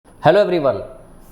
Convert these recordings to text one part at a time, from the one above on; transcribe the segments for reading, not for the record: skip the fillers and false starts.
Hello everyone,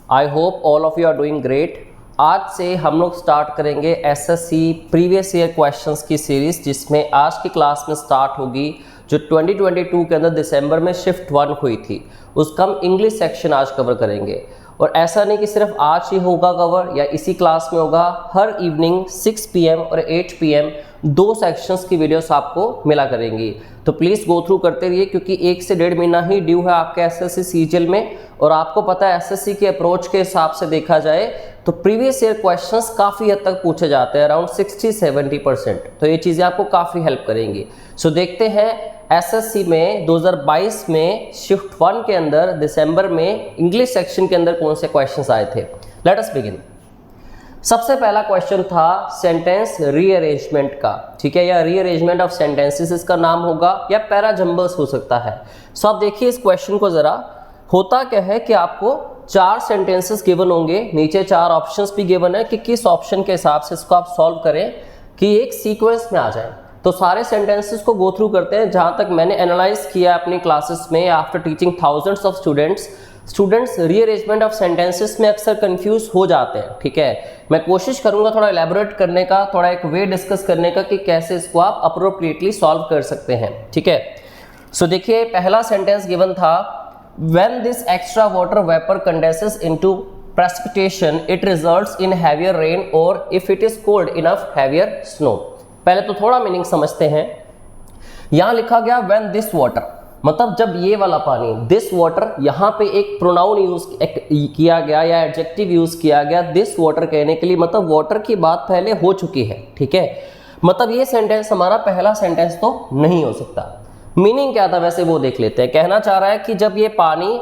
I hope all of you are doing great. आज से हम लोग स्टार्ट करेंगे एसएससी प्रीवियस ईयर क्वेश्चंस की सीरीज, जिसमें आज की क्लास में स्टार्ट होगी जो 2022 के अंदर दिसंबर में शिफ्ट 1 हुई थी, उसका हम इंग्लिश सेक्शन आज कवर करेंगे। और ऐसा नहीं कि सिर्फ आज ही होगा कवर या इसी क्लास में होगा, हर इवनिंग 6 PM और 8 PM दो सेक्शंस की वीडियोस आपको मिला करेंगी। तो प्लीज़ गो थ्रू करते रहिए, क्योंकि 1 से 1.5 महीना ही ड्यू है आपके एसएससी सीजीएल में। और आपको पता है एसएससी के अप्रोच के हिसाब से देखा जाए तो प्रीवियस ईयर क्वेश्चंस काफ़ी हद तक पूछे जाते हैं, अराउंड 60-70%। तो ये चीज़ें आपको काफ़ी हेल्प करेंगी। सो देखते हैं एसएससी में 2022 में शिफ्ट 1 के अंदर दिसंबर में इंग्लिश सेक्शन के अंदर कौन से क्वेश्चंस आए थे। Let us begin. सबसे पहला क्वेश्चन था सेंटेंस रीअरेंजमेंट का, ठीक है, या रीअरेंजमेंट ऑफ सेंटेंसेस इसका नाम होगा, या पैराजंबल्स हो सकता है। सो आप देखिए इस क्वेश्चन को ज़रा। होता क्या है कि आपको 4 सेंटेंसेस गिवन होंगे, नीचे 4 ऑप्शंस भी गिवन है कि किस ऑप्शन के हिसाब से इसको आप सॉल्व करें कि एक सीक्वेंस में आ जाए। तो सारे सेंटेंसेस को गो थ्रू करते हैं। जहाँ तक मैंने एनालाइज किया अपनी क्लासेस में, after teaching thousands of students rearrangement of sentences में अक्सर कंफ्यूज हो जाते हैं, ठीक है। मैं कोशिश करूंगा थोड़ा एलैबोरेट करने का, थोड़ा एक वे डिस्कस करने का कि कैसे इसको आप अप्रोप्रिएटली सॉल्व कर सकते हैं, ठीक है। सो देखिए पहला सेंटेंस गिवन था, when this extra water vapor condenses into precipitation it results in heavier rain or if it is cold enough heavier snow। पहले तो थोड़ा मीनिंग समझते हैं। यहां लिखा गया when this water, मतलब जब ये वाला पानी, this water, यहां पे एक प्रोनाउन यूज किया गया या एडजेक्टिव यूज किया गया this water कहने के लिए, मतलब वाटर की बात पहले हो चुकी है, ठीक है। मतलब ये सेंटेंस हमारा पहला सेंटेंस तो नहीं हो सकता। मीनिंग क्या था वैसे वो देख लेते हैं। कहना चाह रहा है कि जब ये पानी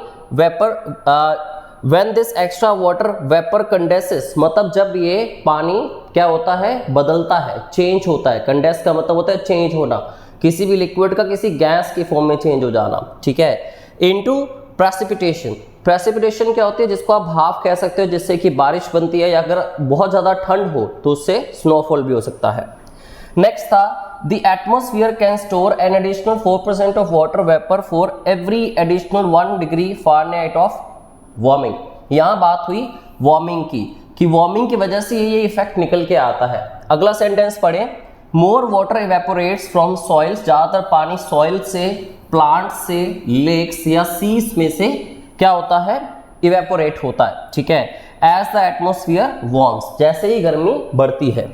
when this extra water vapour condenses, मतलब जब ये पानी क्या होता है, बदलता है, चेंज होता है। कंडेंस का मतलब होता है चेंज होना, किसी भी लिक्विड का किसी गैस की फॉर्म में चेंज हो जाना, ठीक है। इनटू प्रेसिपिटेशन, प्रेसिपिटेशन क्या होती है, जिसको आप भाप कह सकते हो, जिससे कि बारिश बनती है, या अगर बहुत ज़्यादा ठंड हो तो उससे स्नोफॉल भी हो सकता है। नेक्स्ट था the atmosphere can store an additional 4% of water vapor for every additional 1 degree Fahrenheit of warming। यहाँ बात हुई वार्मिंग की, कि वार्मिंग की वजह से ये इफेक्ट निकल के आता है। अगला सेंटेंस पढ़ें, more water evaporates from soils, ज़्यादातर पानी सॉइल से, प्लांट से, लेक्स या सीज में से क्या होता है, इवेपोरेट होता है, ठीक है। एज द एटमोस्फियर वार्म्स, जैसे ही गर्मी बढ़ती है।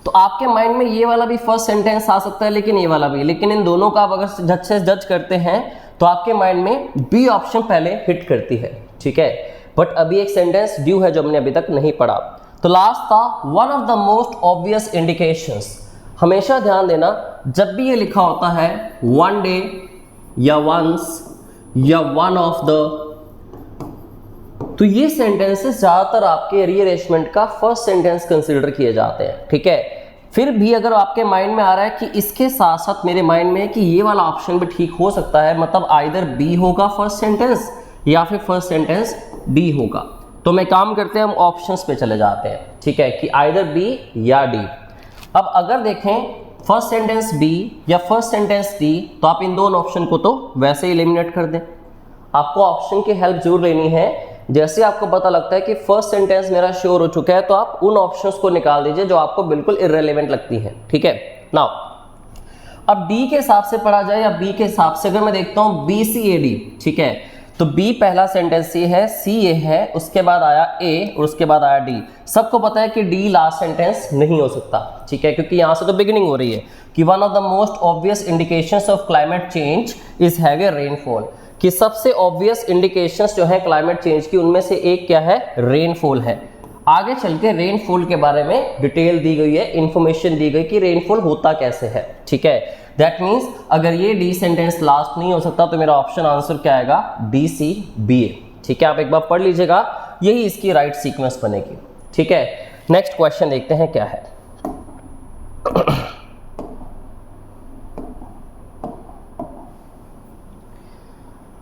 तो आपके माइंड में ये वाला भी फर्स्ट सेंटेंस आ सकता है, लेकिन ये वाला भी, लेकिन इन दोनों का आप अगर झट से जज करते हैं तो आपके माइंड में बी ऑप्शन पहले हिट करती है, ठीक है। बट अभी एक सेंटेंस ड्यू है जो हमने अभी तक नहीं पढ़ा। तो लास्ट था one of the most obvious indications. हमेशा ध्यान देना, जब भी ये लिखा होता है वन डे या वंस या वन ऑफ द, तो ये सेंटेंसेस ज्यादातर आपके रीअरेंजमेंट का फर्स्ट सेंटेंस कंसीडर किए जाते हैं, ठीक है। फिर भी अगर आपके माइंड में आ रहा है कि इसके साथ साथ मेरे माइंड में है कि ये वाला ऑप्शन भी ठीक हो सकता है, मतलब आइदर बी होगा फर्स्ट सेंटेंस या फिर फर्स्ट सेंटेंस डी होगा, तो मैं काम करते हैं हम ऑप्शंस पे चले जाते हैं, ठीक है, कि आइदर बी या डी। अब अगर देखें फर्स्ट सेंटेंस बी या फर्स्ट सेंटेंस डी, तो आप इन दोनों ऑप्शन को तो वैसे ही एलिमिनेट कर दें। आपको ऑप्शन की हेल्प जरूर लेनी है। जैसे आपको पता लगता है कि फर्स्ट सेंटेंस मेरा श्योर हो चुका है, तो आप उन ऑप्शंस को निकाल दीजिए जो आपको बिल्कुल इररिलेवेंट लगती हैं, ठीक है। नाउ अब डी के हिसाब से पढ़ा जाए या बी के हिसाब से, अगर मैं देखता हूं बी सी ए डी, ठीक है, तो बी पहला सेंटेंस ये है, सी ए है, उसके बाद आया ए और उसके बाद आया डी। सबको पता है कि डी लास्ट सेंटेंस नहीं हो सकता, ठीक है, क्योंकि यहां से तो बिगिनिंग हो रही है कि one of the most obvious indications of climate change is heavier rainfall, कि सबसे ऑब्वियस इंडिकेशंस जो है क्लाइमेट चेंज की, उनमें से एक क्या है, रेनफॉल है। आगे चल के रेनफॉल के बारे में डिटेल दी गई है, इंफॉर्मेशन दी गई कि रेनफॉल होता कैसे है, ठीक है। दैट मीन्स अगर ये डी सेंटेंस लास्ट नहीं हो सकता तो मेरा ऑप्शन आंसर क्या आएगा, डी सी बी ए, ठीक है। आप एक बार पढ़ लीजिएगा, यही इसकी राइट सीक्वेंस बनेगी, ठीक है। नेक्स्ट क्वेश्चन देखते हैं क्या है।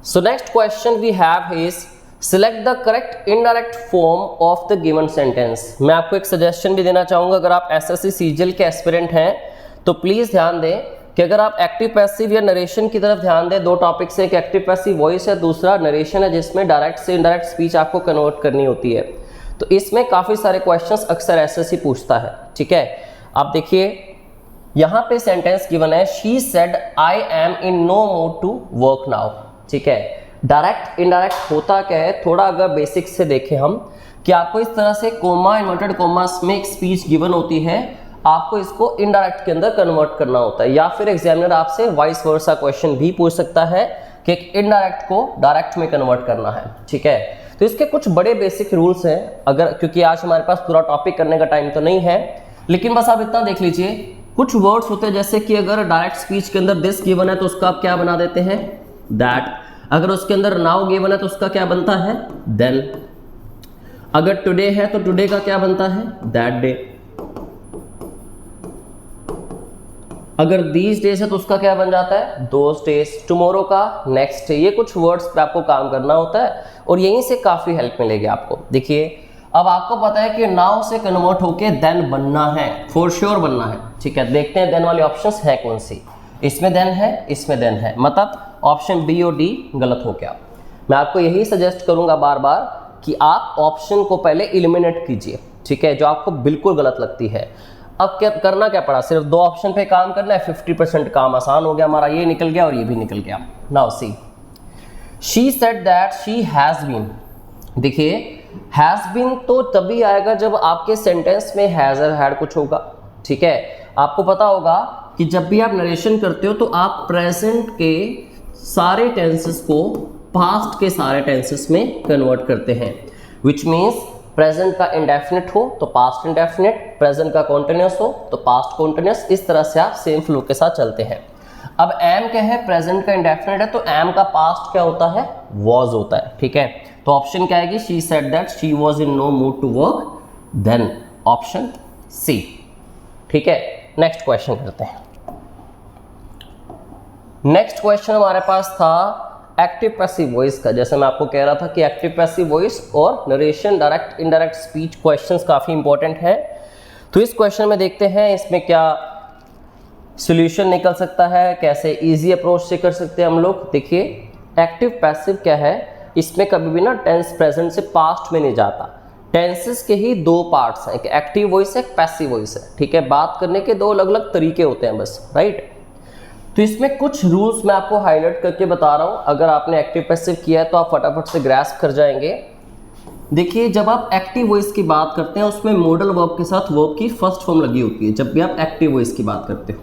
So next question we have is select the correct indirect form of the given sentence। मैं आपको एक सजेशन भी देना चाहूंगा, अगर आप एसएससी सीजीएल के एस्पिरेंट हैं तो प्लीज ध्यान दें कि अगर आप एक्टिव पैसिव या नरेशन की तरफ ध्यान दें, दो टॉपिक्स है, एक एक्टिव पैसिव वॉइस है, दूसरा नरेशन है जिसमें डायरेक्ट से इनडायरेक्ट स्पीच आपको कन्वर्ट करनी होती है। तो इसमें काफ़ी सारे क्वेश्चंस अक्सर एसएससी पूछता है। ठीक है, आप देखिए यहाँ पे सेंटेंस गिवन है, she said I am in no mood to work now. ठीक है, डायरेक्ट इनडायरेक्ट होता क्या है, थोड़ा अगर बेसिक से देखें हम, कि आपको इस तरह से कोमा इन्वर्टेड कोमास में एक स्पीच गिवन होती है, आपको इसको इनडायरेक्ट के अंदर कन्वर्ट करना होता है, या फिर एग्जामिनर आपसे वाइस वर्सा क्वेश्चन भी पूछ सकता है कि एक इनडायरेक्ट को डायरेक्ट में कन्वर्ट करना है। ठीक है, तो इसके कुछ बड़े बेसिक रूल्स हैं, अगर क्योंकि आज हमारे पास पूरा टॉपिक करने का टाइम तो नहीं है, लेकिन बस आप इतना देख लीजिए। कुछ वर्ड्स होते हैं जैसे कि अगर डायरेक्ट स्पीच के अंदर दिस गिवन है तो उसका आप क्या बना देते हैं, दैट। अगर उसके अंदर नाउ गिवन है तो उसका क्या बनता है, देन। अगर टुडे है तो टुडे का क्या बनता है, दैट डे। अगर दीज डेज है तो उसका क्या बन जाता है, दोज डेज। टुमारो का नेक्स्ट डे। ये कुछ वर्ड्स पे आपको काम करना होता है और यहीं से काफ़ी हेल्प मिलेगी आपको। देखिए अब आपको पता है कि नाउ से कन्वर्ट होके देन बनना है, फॉर श्योर बनना है। ठीक है, देखते हैं देन वाली ऑप्शंस है कौन सी। इसमें देन है, इसमें देन है, मतलब ऑप्शन बी और डी गलत हो गया। मैं आपको यही सजेस्ट करूंगा बार बार कि आप ऑप्शन को पहले एलिमिनेट कीजिए। ठीक है, जो आपको बिल्कुल गलत लगती है। अब क्या करना, क्या पड़ा, सिर्फ दो ऑप्शन पे काम करना है, 50% काम आसान हो गया हमारा, ये निकल गया और ये भी निकल गया। Now see, she said that she has been. देखिए हैज बीन तो तभी आएगा जब आपके सेंटेंस में हैज और हैड कुछ होगा। ठीक है, आपको पता होगा कि जब भी आप नरेशन करते हो तो आप प्रेजेंट के सारे टेंसेस को पास्ट के सारे टेंसेस में कन्वर्ट करते हैं, विच मीन्स प्रेजेंट का इंडेफिनिट हो तो पास्ट इंडेफिनिट, प्रेजेंट का कॉन्टिन्यूस हो तो पास्ट कॉन्टिन्यूस। इस तरह से आप सेम फ्लो के साथ चलते हैं। अब एम क्या है, प्रेजेंट का इंडेफिनिट है तो एम का पास्ट क्या होता है, वॉज होता है। ठीक है, तो ऑप्शन क्या आएगी, she said that she was in no mood to work, then option C. ठीक है, नेक्स्ट क्वेश्चन करते हैं। नेक्स्ट क्वेश्चन हमारे पास था एक्टिव पैसिव वॉइस का। जैसे मैं आपको कह रहा था कि एक्टिव पैसिव वॉइस और narration, direct indirect speech questions काफ़ी इंपॉर्टेंट है। तो इस क्वेश्चन में देखते हैं इसमें क्या सॉल्यूशन निकल सकता है, कैसे इजी अप्रोच से कर सकते हैं हम लोग। देखिए एक्टिव पैसिव क्या है, इसमें कभी भी ना टेंस प्रेजेंट से पास्ट में नहीं जाता। टेंसेस के ही दो पार्ट्स हैं, एक एक्टिव वॉइस है, एक पैसिव वॉइस है। ठीक है, बात करने के दो अलग अलग तरीके होते हैं बस, राइट। तो इसमें कुछ रूल्स मैं आपको हाईलाइट करके बता रहा हूं, अगर आपने एक्टिव पैसिव किया है तो आप फटाफट से ग्रास्प कर जाएंगे। देखिए जब आप एक्टिव वॉइस की बात करते हैं उसमें मॉडल वर्ब के साथ वर्ब की फर्स्ट फॉर्म लगी होती है, जब भी आप एक्टिव वॉइस की बात करते हो।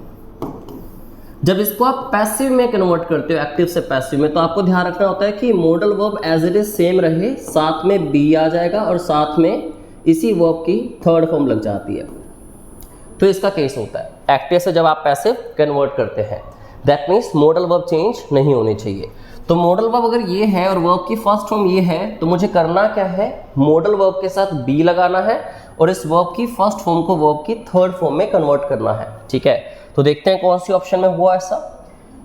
जब इसको आप पैसिव में कन्वर्ट करते हो, एक्टिव से पैसिव में, तो आपको ध्यान रखना होता है कि modal verb as it is same रहे, साथ में बी आ जाएगा और साथ में इसी वर्ब की थर्ड फॉर्म लग जाती है। तो इसका केस होता है एक्टिव से जब आप पैसिव कन्वर्ट करते हैं, that means modal verb change नहीं होनी चाहिए। तो मॉडल वर्ब अगर ये है और वर्ब की फर्स्ट फॉर्म ये है तो मुझे करना क्या है, मॉडल वर्ब के साथ बी लगाना है और इस वर्ब की फर्स्ट फॉर्म को वर्ब की थर्ड फॉर्म में कन्वर्ट करना है। ठीक है, तो देखते हैं कौन सी ऑप्शन में हुआ ऐसा।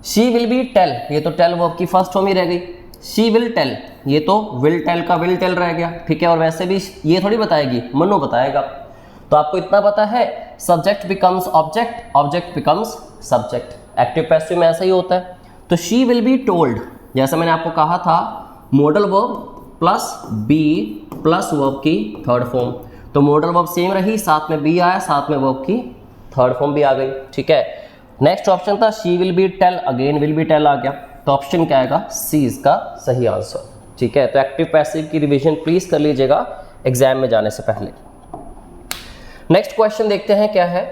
शी विल बी टेल, ये तो टेल वर्ब की फर्स्ट फॉर्म ही रह गई। शी विल टेल, ये तो विल टेल का विल टेल रह गया। ठीक है, और वैसे भी ये थोड़ी बताएगी, मनु बताएगा। तो आपको इतना पता है, subject becomes object, object becomes subject. Active passive में ऐसा ही होता है। तो शी विल बी टोल्ड, जैसा मैंने आपको कहा था, modal verb plus be plus verb की थर्ड फॉर्म। तो मॉडल वर्ब सेम रही, साथ में बी आया, साथ में वर्ब की थर्ड फॉर्म भी आ गई। ठीक है, नेक्स्ट ऑप्शन था she will be tell, again will be tell आ गया। तो ऑप्शन क्या आएगा, सी इसका सही आंसर। ठीक है, तो एक्टिव पैसिव की रिवीजन प्लीज कर लीजिएगा एग्जाम में जाने से पहले। नेक्स्ट क्वेश्चन देखते हैं क्या है,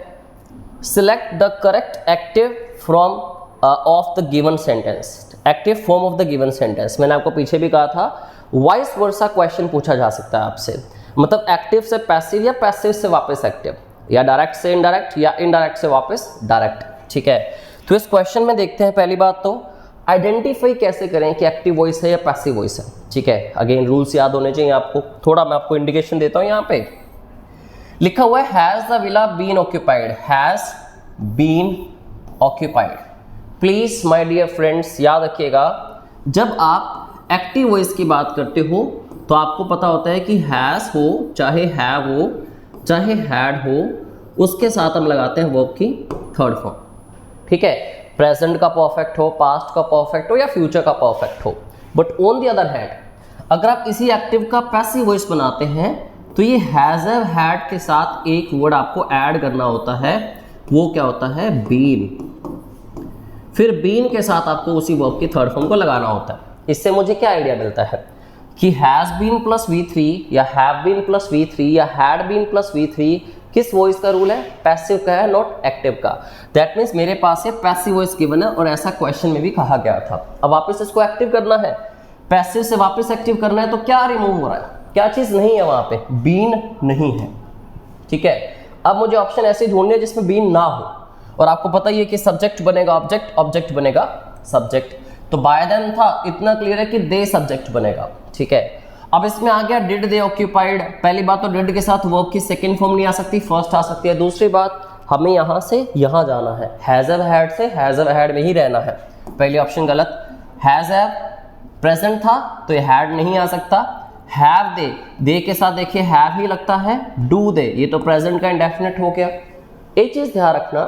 select the correct active from of the given sentence, active form of the given sentence. मैंने आपको पीछे भी कहा था वाइस वर्सा क्वेश्चन पूछा जा सकता है आपसे, मतलब एक्टिव से पैसिव या पैसिव से वापस एक्टिव, या डायरेक्ट से इनडायरेक्ट या इनडायरेक्ट से वापस डायरेक्ट। ठीक है, तो इस क्वेश्चन में देखते हैं पहली बात तो आइडेंटिफाई कैसे करें कि एक्टिव वॉइस है या पैसिव वॉइस है। ठीक है, अगेन रूल्स याद होने चाहिए आपको, थोड़ा मैं आपको इंडिकेशन देता हूं। यहाँ पे लिखा हुआ है has the villa been occupied, has been occupied. Please my dear friends याद रखिएगा, जब आप एक्टिव वॉइस की बात करते हो तो आपको पता होता है कि हैज हो चाहे हैव हो चाहे हैड हो, उसके साथ हम लगाते हैं वर्ब की थर्ड फॉर्म। ठीक है, प्रेजेंट का परफेक्ट हो, पास्ट का परफेक्ट हो या फ्यूचर का परफेक्ट हो। But on the other hand अगर आप इसी एक्टिव का पैसिव वॉइस बनाते हैं तो ये हैज हैव हैड के साथ एक वर्ड आपको ऐड करना होता है, वो क्या होता है, बीन। फिर बीन के साथ आपको उसी वर्ब की थर्ड फॉर्म को लगाना होता है। इससे मुझे क्या आइडिया मिलता है कि हैज बीन प्लस V3 या हैव बीन प्लस V3 या हैड बीन प्लस V3 किस वॉइस का रूल है, पैसिव का है, नॉट एक्टिव का। दैट मीन्स मेरे पास ये पैसिव वॉइस गिवन है और ऐसा क्वेश्चन में भी कहा गया था। अब वापस इसको एक्टिव करना है, पैसिव से वापस एक्टिव करना है, तो क्या रिमूव हो रहा है, क्या चीज नहीं है वहां पे, बीन नहीं है। ठीक है, अब मुझे ऑप्शन ऐसे ढूंढने जिसमें बीन ना हो, और आपको पता ही है कि सब्जेक्ट बनेगा ऑब्जेक्ट, ऑब्जेक्ट बनेगा सब्जेक्ट। तो बाय देन था, इतना क्लियर है कि दे सब्जेक्ट बनेगा। ठीक है, अब इसमें आ गया डिड दे ऑक्यूपाइड। पहली बात तो डिड के साथ वर्ब की सेकंड फॉर्म नहीं आ सकती, फर्स्ट आ सकती है। दूसरी बात, हमें यहां से यहां जाना है, हैज हैव हैड से हैज हैव हैड में ही रहना है। पहली ऑप्शन गलत, हैज हैव प्रेजेंट था तो ये हैड नहीं आ सकता। हैव दे के साथ देखिए हैव ही लगता है। डू दे, ये तो प्रेजेंट का इंडेफिनिट हो गया। एक चीज ध्यान रखना,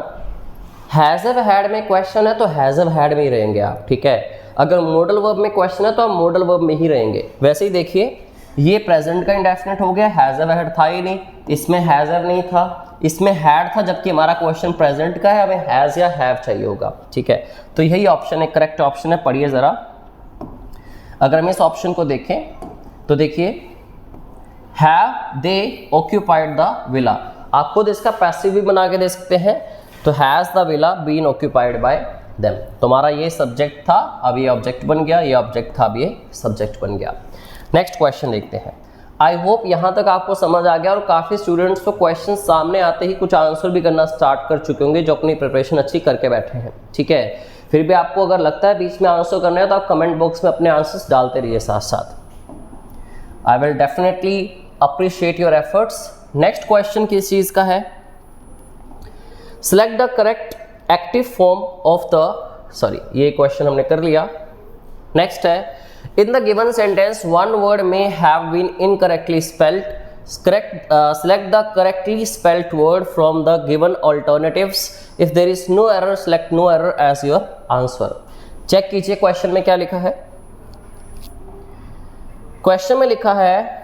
हैज हैव हैड में क्वेश्चन है तो हैज हैव हैड में ही रहेंगे आप। ठीक है, अगर मॉडल वर्ब में क्वेश्चन है तो आप मॉडल वर्ब में ही रहेंगे। वैसे ही देखिए, ये प्रेजेंट का इंडेफिनिट हो गया, हैज हैव हैड था ही नहीं, इसमें हैज हैव नहीं था, इसमें हैड था, जबकि हमारा क्वेश्चन प्रेजेंट का है, हमें हैज या हैव चाहिए होगा। ठीक है, तो यही ऑप्शन है, करेक्ट ऑप्शन है। पढ़िए जरा, अगर हम इस ऑप्शन को देखें तो देखिए have they occupied the villa, आप खुद इसका पैसिव भी बना के दे सकते हैं। तो has the villa been occupied by them, तुम्हारा ये सब्जेक्ट था, अब ये ऑब्जेक्ट बन गया, ये ऑब्जेक्ट था, अब ये सब्जेक्ट बन गया। नेक्स्ट क्वेश्चन देखते हैं। आई होप यहाँ तक आपको समझ आ गया, और काफ़ी स्टूडेंट्स को क्वेश्चन सामने आते ही कुछ आंसर भी करना स्टार्ट कर चुके होंगे, जो अपनी प्रिपरेशन अच्छी करके बैठे हैं। ठीक है, फिर भी आपको अगर लगता है बीच में आंसर करना है तो आप कमेंट बॉक्स में अपने आंसर्स डालते रहिए साथ साथ। I will definitely appreciate your efforts. Next question किस चीज़ का है, select the correct active form of the, sorry ये क्वेश्चन हमने कर लिया। नेक्स्ट है, in the given sentence one word में have been incorrectly spelled, select the correctly spelt word from the given alternatives. If there is no error, select no error as your answer. Check कीजिए question में क्या लिखा है। Question में लिखा है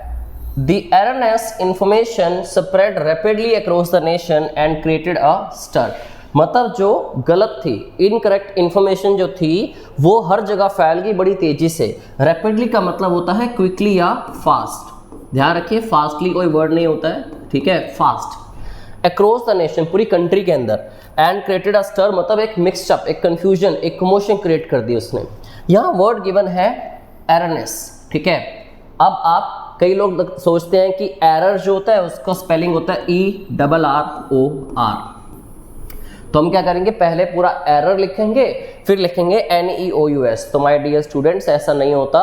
The erroneous information spread rapidly across the nation and created a stir. मतलब जो गलत थी, इनकरेक्ट इंफॉर्मेशन जो थी वो हर जगह फैल गई बड़ी तेजी से। रैपिडली का मतलब होता है क्विकली या फास्ट, ध्यान रखिए, फास्टली कोई वर्ड नहीं होता है। ठीक है, फास्ट। अक्रॉस द नेशन, पूरी कंट्री के अंदर। एंड क्रिएटेड अ स्टर, मतलब एक मिक्सअप, एक कंफ्यूजन, एक कमोशन क्रिएट कर दी उसने। यहाँ वर्ड गिवन है एररनेस। ठीक है, अब आप कई लोग सोचते हैं कि एरर जो होता है उसका स्पेलिंग होता है ERROR। तो हम क्या करेंगे, पहले पूरा एरर लिखेंगे, फिर लिखेंगे NEOUS। तो माय डियर स्टूडेंट्स, ऐसा नहीं होता।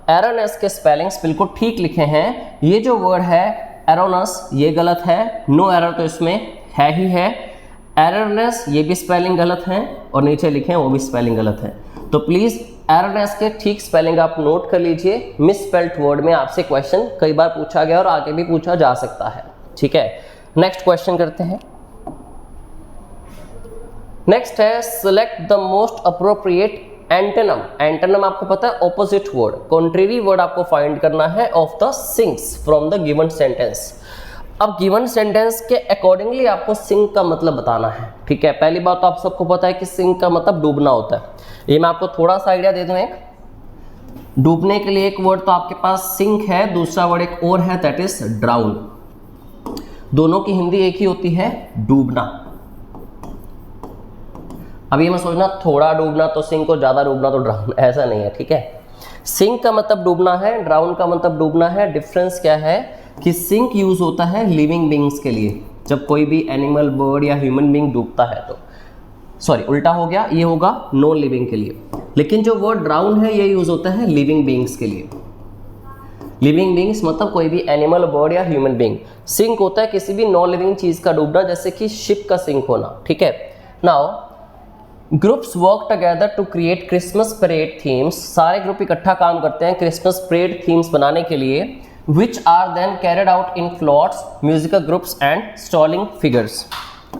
एररनेस के स्पेलिंग्स बिल्कुल ठीक लिखे हैं। ये जो वर्ड है एरोनस, ये गलत है, नो एरर तो इसमें है ही है। एररनेस, ये भी स्पेलिंग गलत है, और नीचे लिखे हैं वो भी स्पेलिंग गलत है। तो प्लीज़ एररनेस के ठीक स्पेलिंग आप नोट कर लीजिए। मिस स्पेल्ड वर्ड में आपसे क्वेश्चन कई बार पूछा गया और आगे भी पूछा जा सकता है। ठीक है, नेक्स्ट क्वेश्चन करते हैं। नेक्स्ट है, select the most appropriate antonym. Antonym आपको पता है ऑपोजिट वर्ड, कॉन्ट्रेरी वर्ड आपको फाइंड करना है of the sinks from the given sentence. अब गिवन सेंटेंस के अकॉर्डिंगली आपको सिंक का मतलब बताना है। ठीक है, पहली बात तो आप सबको पता है कि सिंक का मतलब डूबना होता है। ये मैं आपको थोड़ा सा आइडिया दे दूं। एक डूबने के लिए एक वर्ड तो आपके पास सिंक है, दूसरा वर्ड एक और है, दैट इज ड्राउन। दोनों की हिंदी एक ही होती है, डूबना। अब ये मैं सोचना थोड़ा डूबना तो सिंक और ज्यादा डूबना तो ड्राउन, ऐसा नहीं है। ठीक है, सिंक का मतलब डूबना है, ड्राउन का मतलब डूबना है। डिफरेंस क्या है कि सिंक यूज होता है लिविंग बींग्स के लिए, जब कोई भी एनिमल, बर्ड या ह्यूमन बींग डूबता है तो, सॉरी उल्टा हो गया, ये होगा नॉन लिविंग के लिए। लेकिन जो वर्ड ड्राउन है ये यूज होता है लिविंग बींग्स के लिए। लिविंग बींग्स मतलब कोई भी एनिमल, बर्ड या ह्यूमन बींग। सिंक होता है किसी भी नॉन लिविंग चीज का डूबना, जैसे कि शिप का सिंक होना। ठीक है, now groups work together to create Christmas parade themes. सारे ग्रुप इकट्ठा काम करते हैं क्रिसमस परेड थीम्स बनाने के लिए, which are then carried out in floats, musical groups and stalling figures।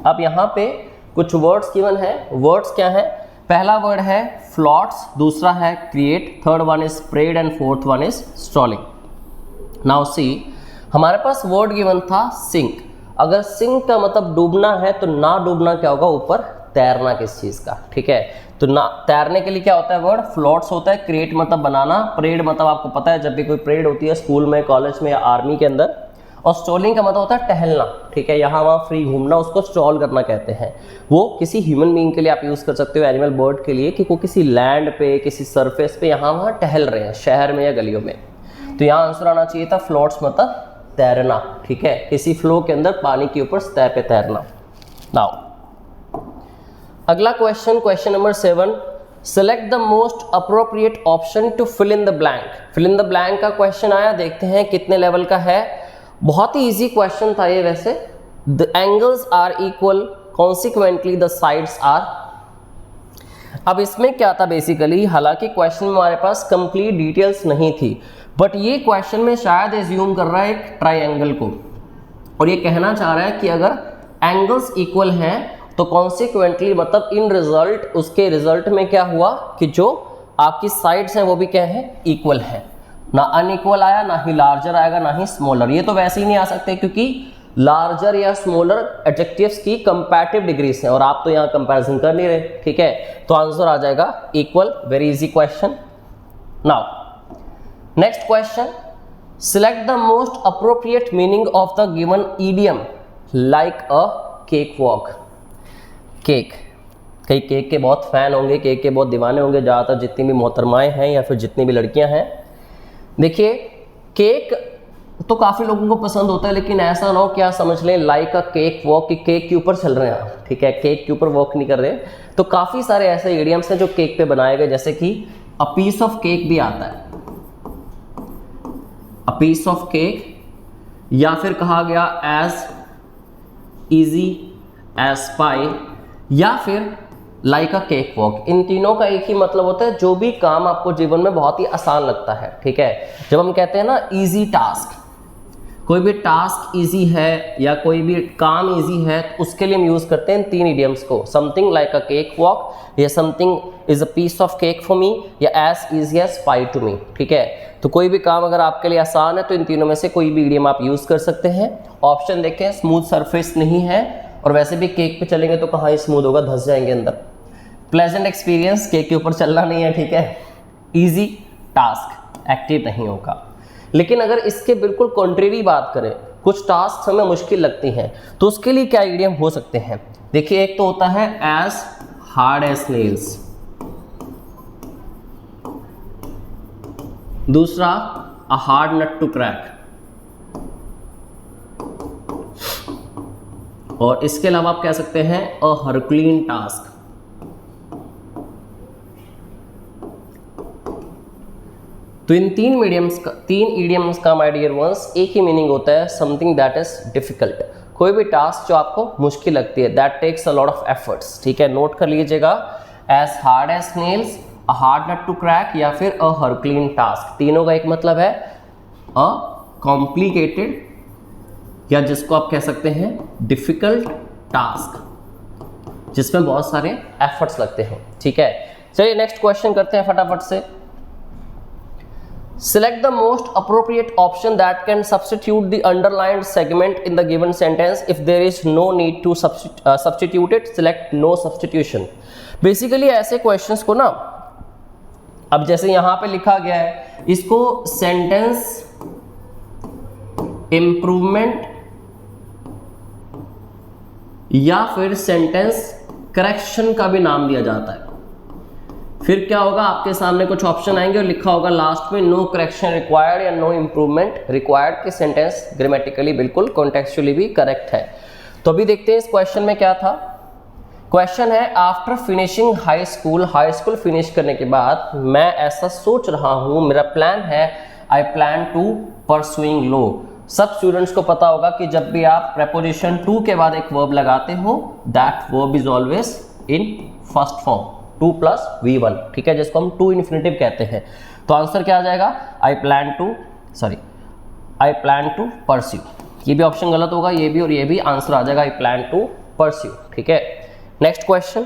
अब यहाँ पे कुछ वर्ड्स गिवन है। वर्ड्स क्या है, पहला वर्ड है फ्लॉट्स, दूसरा है create, third one is spread and fourth one is strolling. Now see, हमारे पास वर्ड गिवन था सिंक। अगर सिंक का मतलब डूबना है तो ना डूबना क्या होगा, ऊपर तैरना किस चीज़ का, ठीक है। तो ना तैरने के लिए क्या होता है वर्ड, फ्लॉट्स होता है। क्रिएट मतलब बनाना, परेड मतलब आपको पता है जब भी कोई परेड होती है स्कूल में, कॉलेज में या आर्मी के अंदर। और स्ट्रॉलिंग का मतलब होता है टहलना, ठीक है, यहाँ वहाँ फ्री घूमना, उसको स्ट्रॉल करना कहते हैं। वो किसी ह्यूमन बीइंग के लिए आप यूज़ कर सकते हो, एनिमल बर्ड के लिए, कि वो किसी लैंड पे, किसी सरफेस पे यहाँ वहाँ टहल रहे हैं, शहर में या गलियों में। तो यहाँ आंसर आना चाहिए था फ्लॉट्स मतलब तैरना, ठीक है, किसी फ्लो के अंदर पानी के ऊपर सतह पे तैरना। नाउ अगला question, question number 7, select the most appropriate option to fill in the blank. Fill in the blank का क्वेश्चन आया, देखते हैं कितने लेवल का है। बहुत ही इजी क्वेश्चन था ये वैसे। The angles are equal, consequently the sides are. अब इसमें क्या था बेसिकली, हालांकि क्वेश्चन में हमारे पास कंप्लीट डिटेल्स नहीं थी, बट ये क्वेश्चन में शायद एज्यूम कर रहा है एक ट्राइंगल को, और ये कहना चाह रहा है कि अगर एंगल्स इक्वल हैं तो कॉन्सिक्वेंटली मतलब इन रिजल्ट, उसके रिजल्ट में क्या हुआ कि जो आपकी साइड्स हैं वो भी क्या है, इक्वल है। ना अनइक्वल आया, ना ही लार्जर आएगा, ना ही स्मॉलर। ये तो वैसे ही नहीं आ सकते क्योंकि लार्जर या स्मॉलर एडजेक्टिव्स की कंपैरेटिव डिग्रीज हैं और आप तो यहाँ कंपैरिजन कर नहीं रहे, ठीक है। तो आंसर आ जाएगा equal. Very easy question. Now next question, select the most appropriate meaning of the given idiom like a cake walk. Cake, कई केक के बहुत फैन होंगे, केक के बहुत दीवाने होंगे, ज़्यादातर जितनी भी मोहतरमाएँ हैं या फिर जितनी भी लड़कियां हैं। देखिए केक तो काफ़ी लोगों को पसंद होता है, लेकिन ऐसा ना हो क्या समझ लें लाइक अ केक वॉक, कि केक के ऊपर चल रहे हैं आप, ठीक है, केक के ऊपर वॉक नहीं कर रहे। तो काफ़ी सारे ऐसे इडियम्स हैं जो केक पे बनाए गए, जैसे कि अ पीस ऑफ केक भी आता है, अ पीस ऑफ केक, या फिर कहा गया एज इजी एज पाई, या फिर लाइक अ केक वॉक। इन तीनों का एक ही मतलब होता है, जो भी काम आपको जीवन में बहुत ही आसान लगता है, ठीक है। जब हम कहते हैं ना इजी टास्क, कोई भी टास्क इजी है या कोई भी काम इजी है, तो उसके लिए हम यूज़ करते हैं इन तीन इडियम्स को, something like a cake walk, या something is a piece of cake for me, या as easy as pie to me, ठीक है। तो कोई भी काम अगर आपके लिए आसान है तो इन तीनों में से कोई भी इडियम आप यूज़ कर सकते हैं। ऑप्शन देखें, स्मूथ सरफेस नहीं है, और वैसे भी केक पे चलेंगे तो कहाँ ही स्मूथ होगा, धंस जाएंगे अंदर। प्लेजेंट एक्सपीरियंस, केक के ऊपर चलना नहीं है, ठीक है। इजी टास्क, एक्टिव नहीं होगा। लेकिन अगर इसके बिल्कुल कॉन्ट्रेरी बात करें, कुछ टास्क हमें मुश्किल लगती हैं, तो उसके लिए क्या इडियम हो सकते हैं। देखिए एक तो होता है एज हार्ड एज नेल्स, दूसरा a hard nut to crack, और इसके अलावा आप कह सकते हैं अ हरक्यूलिन टास्क। तो इन तीन इडियम्स का माय डियर वंस एक ही मीनिंग होता है, समथिंग दैट इज डिफिकल्ट। कोई भी टास्क जो आपको मुश्किल लगती है, that takes a lot of efforts, ठीक है। नोट कर लीजिएगा, as hard as nails, a hard nut to crack, या फिर अ हरक्यूलिन टास्क। तीनों का एक मतलब है अ कॉम्प्लिकेटेड, या जिसको आप कह सकते हैं डिफिकल्ट टास्क, जिसमें बहुत सारे एफर्ट्स लगते हैं, ठीक है। चलिए नेक्स्ट क्वेश्चन करते हैं फटाफट से। Select the most appropriate option that can substitute the underlined segment in the given sentence. If there is no need to substitute it, select no substitution. Basically ऐसे questions को ना, अब जैसे यहाँ पे लिखा गया है, इसको sentence improvement या फिर sentence correction का भी नाम दिया जाता है। फिर क्या होगा, आपके सामने कुछ ऑप्शन आएंगे और लिखा होगा लास्ट में नो करेक्शन रिक्वायर्ड या नो इंप्रूवमेंट रिक्वायर्ड, के सेंटेंस ग्रामेटिकली बिल्कुल कॉन्टेक्चुअली भी करेक्ट है। तो अभी देखते हैं इस क्वेश्चन में क्या था। क्वेश्चन है after finishing high school finish करने के बाद मैं ऐसा सोच रहा हूँ, मेरा प्लान है, I plan to pursuing law. सब स्टूडेंट्स को पता होगा कि जब भी आप प्रेपोजिशन टू के बाद एक वर्ब लगाते हो, that verb is always in first form, 2 + V1, ठीक है, जिसको हम टू इन्फिनेटिव कहते हैं। तो आंसर क्या आ जाएगा, आई प्लान टू परस्यू। ये भी ऑप्शन गलत होगा, ये भी और ये भी, आंसर आ जाएगा आई प्लान टू परस्यू, ठीक है। Next question,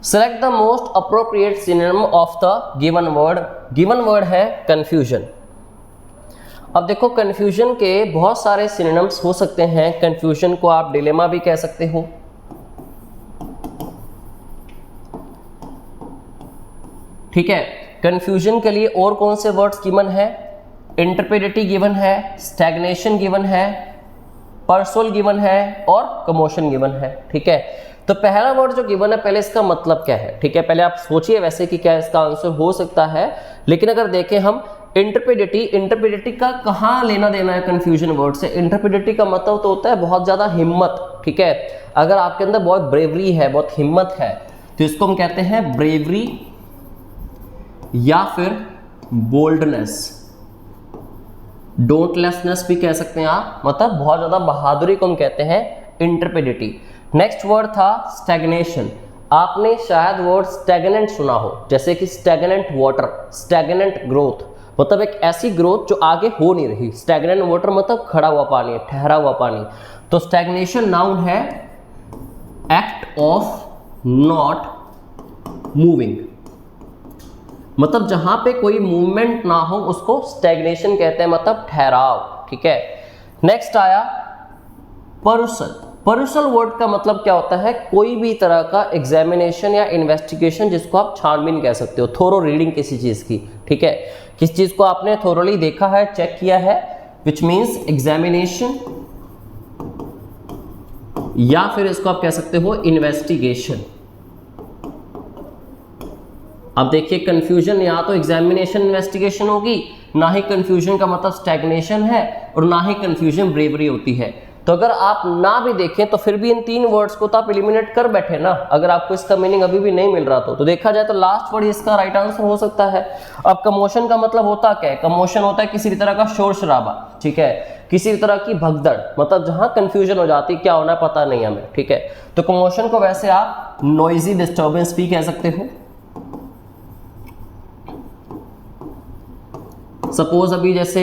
select the most appropriate synonym of the given word. Given word है कंफ्यूजन। अब देखो कंफ्यूजन के बहुत सारे सिनोनिम्स हो सकते हैं। कंफ्यूजन को आप डिलेमा भी कह सकते हो, ठीक है। कंफ्यूजन के लिए और कौन से वर्ड्स गिवन है? इंटरप्रेटिव गिवन है, स्टैग्नेशन गिवन है, पर्सुअल गिवन है और कमोशन गिवन है, ठीक है। तो पहला वर्ड जो गिवन है, पहले इसका मतलब क्या है, ठीक है। पहले आप सोचिए वैसे कि क्या इसका आंसर हो सकता है, लेकिन अगर देखें हम इंटरप्रेटिव का कहाँ लेना देना है कंफ्यूजन वर्ड से? इंटरप्रेटिव का मतलब तो होता है बहुत ज़्यादा हिम्मत, ठीक है। अगर आपके अंदर बहुत ब्रेवरी है, बहुत हिम्मत है, तो इसको हम कहते हैं ब्रेवरी या फिर बोल्डनेस, डोंटलेसनेस भी कह सकते हैं आप, मतलब बहुत ज़्यादा बहादुरी को हम कहते हैं इंटरप्रेटिव। नेक्स्ट वर्ड था स्टैग्नेशन। आपने शायद वर्ड स्टैग्नेंट सुना हो, जैसे कि स्टैग्नेंट वाटर, स्टैग्नेंट ग्रोथ, मतलब एक ऐसी ग्रोथ जो आगे हो नहीं रही। स्टैग्नेंट वाटर मतलब खड़ा हुआ पानी, ठहरा हुआ पानी। तो स्टैग्नेशन नाउन है एक्ट ऑफ नॉट मूविंग, मतलब जहां पे कोई मूवमेंट ना हो उसको स्टैग्नेशन कहते हैं, मतलब ठहराव, ठीक है। नेक्स्ट आया पर्सल। पर्सल वर्ड का मतलब क्या होता है? कोई भी तरह का एग्जामिनेशन या इन्वेस्टिगेशन, जिसको आप छानबीन कह सकते हो, थोरो रीडिंग किसी चीज़ की, ठीक है। किस चीज़ को आपने थोरोली देखा है, चेक किया है, विच मीन्स एग्जामिनेशन, या फिर इसको आप कह सकते हो इन्वेस्टिगेशन। अब देखिए कंफ्यूजन, या तो एग्जामिनेशन इन्वेस्टिगेशन होगी, ना ही कंफ्यूजन का मतलब स्टैग्नेशन है, और ना ही कंफ्यूजन ब्रेवरी होती है। तो अगर आप ना भी देखें तो फिर भी इन तीन वर्ड्स को तो आप एलिमिनेट कर बैठे ना, अगर आपको इसका मीनिंग अभी भी नहीं मिल रहा तो देखा जाए तो लास्ट वर्ड इसका राइट आंसर हो सकता है। अब कमोशन का मतलब होता क्या है? कमोशन होता है किसी तरह का शोर शराबा, ठीक है, किसी तरह की भगदड़, मतलब जहां कंफ्यूजन हो जाती, क्या होना पता नहीं हमें, ठीक है। तो कमोशन को वैसे आप नॉइजी डिस्टर्बेंस भी कह सकते हो। सपोज अभी जैसे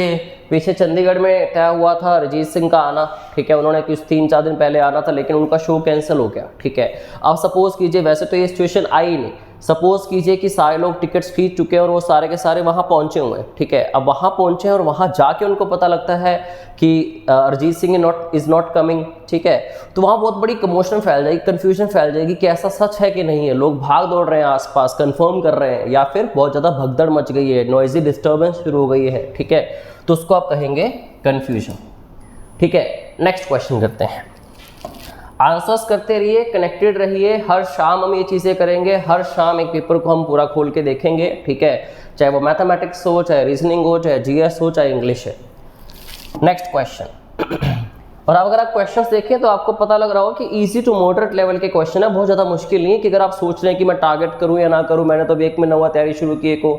पीछे चंडीगढ़ में तय हुआ था अरिजीत सिंह का आना, ठीक है, उन्होंने कुछ 3-4 दिन पहले आना था, लेकिन उनका शो कैंसिल हो गया, ठीक है। अब सपोज कीजिए, वैसे तो ये सिचुएशन आई नहीं, सपोज कीजिए कि सारे लोग टिकट्स खरीद चुके हैं और वो सारे के सारे वहाँ पहुँचे हुए हैं, ठीक है। अब वहाँ पहुँचे हैं और वहाँ जाके उनको पता लगता है कि Arijit Singh is not coming, ठीक है। तो वहाँ बहुत बड़ी कमोशन फैल जाएगी, कन्फ्यूजन फैल जाएगी कि ऐसा सच है कि नहीं है। लोग भाग दौड़ रहे हैं आसपास, कंफर्म कर रहे हैं, या फिर बहुत ज़्यादा भगदड़ मच गई है, नॉइजी डिस्टर्बेंस शुरू हो गई है, ठीक है। तो उसको आप कहेंगे कन्फ्यूजन, ठीक है। नेक्स्ट क्वेश्चन करते हैं। आंसर्स करते रहिए, कनेक्टेड रहिए। हर शाम हम ये चीज़ें करेंगे, हर शाम एक पेपर को हम पूरा खोल के देखेंगे, ठीक है, चाहे वो मैथमेटिक्स हो, चाहे रीजनिंग हो, चाहे जीएस हो, चाहे इंग्लिश है। Next question. और अब अगर आप क्वेश्चंस देखें तो आपको पता लग रहा हो कि इजी टू मॉडरेट लेवल के क्वेश्चन है, बहुत ज़्यादा मुश्किल नहीं है। कि अगर आप सोच रहे हैं कि मैं टारगेट करूँ या ना करूँ, मैंने तो अभी 1 महीना हुआ तैयारी शुरू की को,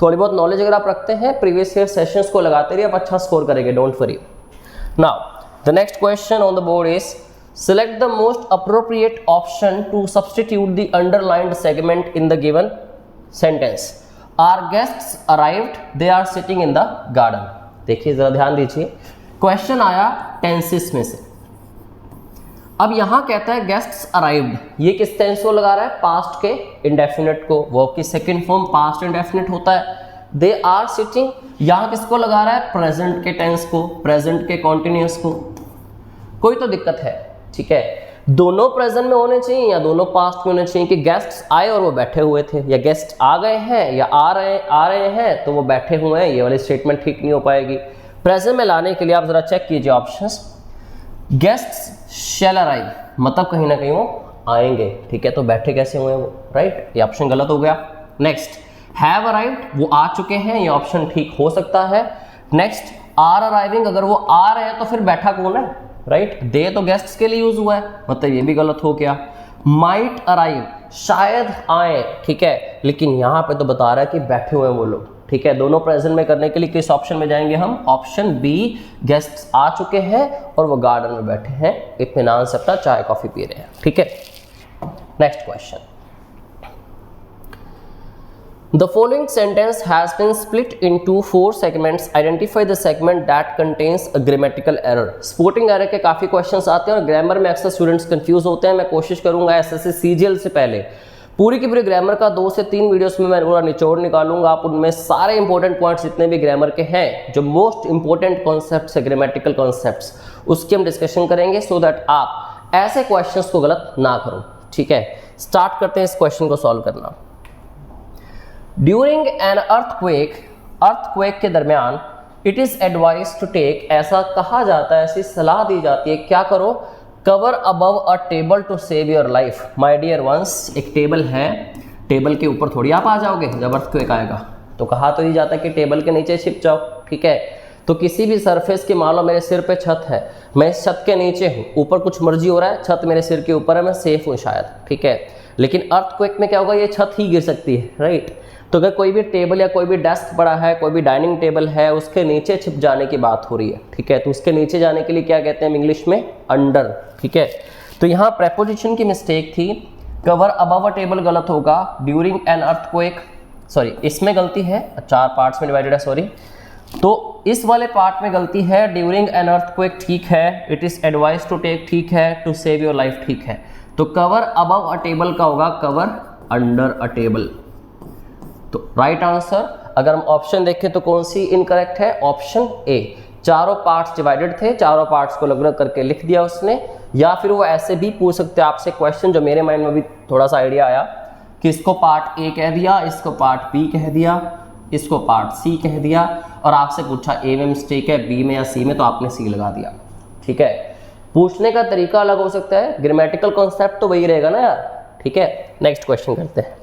थोड़ी बहुत नॉलेज अगर आप रखते हैं, प्रीवियस ईयर सेशंस को लगाते रहिए, आप अच्छा स्कोर करेंगे, don't worry. Now the next question on the board is select the most appropriate option to substitute the underlined segment in the given sentence. Our guests arrived, they are sitting in the garden. देखिए जरा ध्यान दीजिए, question आया tenses में से। अब यहां कहता है गेस्ट्स अराइव्ड, ये किस टेंस को लगा रहा है? पास्ट के इंडेफिनिट को, वर्ब की सेकंड फॉर्म पास्ट इंडेफिनिट होता है। दे आर सिटिंग, यहां किसको लगा रहा है? प्रेजेंट के टेंस को, प्रेजेंट के कॉन्टिन्यूअस को। कोई तो दिक्कत है, ठीक है। दोनों प्रेजेंट में होने चाहिए या दोनों पास्ट में होने चाहिए? कि गेस्ट्स आए और वो बैठे हुए थे, या गेस्ट आ गए हैं या आ रहे हैं तो वो बैठे हुए हैं, ये वाली स्टेटमेंट ठीक नहीं हो पाएगी। प्रेजेंट में लाने के लिए आप जरा चेक कीजिए ऑप्शंस। गेस्ट्स शैल अराइव, मतलब कहीं ना कहीं वो आएंगे, ठीक है, तो बैठे कैसे हुए वो, राइट, ये ऑप्शन गलत हो गया। नेक्स्ट हैव अराइव्ड, वो आ चुके हैं, ये ऑप्शन ठीक हो सकता है। नेक्स्ट आर अराइविंग, अगर वो आ रहे हैं तो फिर बैठा कौन है, राइट, दे तो गेस्ट्स के लिए यूज हुआ है, मतलब ये भी गलत हो गया। माइट अराइव, शायद आए, ठीक है, लेकिन यहाँ पे तो बता रहा है कि बैठे हुए हैं वो लोग, ठीक है। दोनों प्रेजेंट में करने के लिए किस ऑप्शन में जाएंगे हम? ऑप्शन बी, गेस्ट्स आ चुके हैं और वो गार्डन में बैठे हैं, इत्मीनान से अपना चाय कॉफी पी रहे हैं, ठीक है। Next question, the following sentence has been split into 4 segments. Identify the segment that contains a grammatical error. Sporting error के काफ़ी क्वेश्चंस आते हैं और ग्रामर में अक्सर स्टूडेंट्स कंफ्यूज होते हैं। मैं कोशिश करूंगा एसएससी सीजीएल से पहले पूरी की पूरी ग्रामर का 2 से 3 वीडियोस में मैं पूरा निचोड़ निकालूंगा। आप उनमें सारे इंपॉर्टेंट पॉइंट्स जितने भी ग्रामर के हैं, जो मोस्ट इंपॉर्टेंट कॉन्सेप्ट्स है, ग्रामेटिकल कॉन्सेप्ट्स, उसकी हम डिस्कशन करेंगे सो दैट आप ऐसे क्वेश्चंस को गलत ना करो। ठीक है, स्टार्ट करते हैं इस क्वेश्चन को सॉल्व करना। ड्यूरिंग एन अर्थक्वेक के दरमियान it is advise to take, ऐसा कहा जाता है, ऐसी सलाह दी जाती है, क्या करो, cover above a table to save your life. My dear ones, एक टेबल है, टेबल के ऊपर थोड़ी आप आ जाओगे जब अर्थक्वेक आएगा, तो कहा तो ही जाता है कि टेबल के नीचे छिप जाओ। ठीक है, तो किसी भी सरफेस की, मान लो मेरे सिर पे छत है, मैं इस छत के नीचे हूँ, ऊपर कुछ मर्जी हो रहा है, छत मेरे सिर के ऊपर है, मैं सेफ हूँ शायद। ठीक है, लेकिन अर्थक्वेक में क्या होगा, ये छत ही गिर सकती है, राइट। तो अगर कोई भी टेबल या कोई भी डेस्क पड़ा है, कोई भी डाइनिंग टेबल है, उसके नीचे छिप जाने की बात हो रही है। ठीक है, तो उसके नीचे जाने के लिए क्या कहते हैं इंग्लिश में, अंडर। ठीक है, तो यहाँ प्रेपोजिशन की मिस्टेक थी, कवर अबव अ टेबल गलत होगा, ड्यूरिंग एन अर्थक्वेक, सॉरी इसमें गलती है, 4 पार्ट्स में डिवाइडेड है, सॉरी। तो इस वाले पार्ट में गलती है, ड्यूरिंग एन अर्थक्वेक ठीक है, it is advise to take ठीक है, टू सेव योर लाइफ ठीक है। तो कवर अबव अ टेबल का होगा कवर अंडर अ टेबल। तो राइट आंसर, अगर हम ऑप्शन देखें तो कौन सी इनकरेक्ट है, ऑप्शन ए। चारों पार्ट्स डिवाइडेड थे, चारों पार्ट्स को अलग अलग करके लिख दिया उसने, या फिर वो ऐसे भी पूछ सकते हैं आपसे क्वेश्चन, जो मेरे माइंड में भी थोड़ा सा आइडिया आया कि इसको पार्ट ए कह दिया, इसको पार्ट बी कह दिया, इसको पार्ट सी कह दिया, और आपसे पूछा ए में मिस्टेक है, बी में या सी में, तो आपने सी लगा दिया। ठीक है, पूछने का तरीका अलग हो सकता है, ग्रामेटिकल कॉन्सेप्ट तो वही रहेगा ना यार। ठीक है, नेक्स्ट क्वेश्चन करते हैं।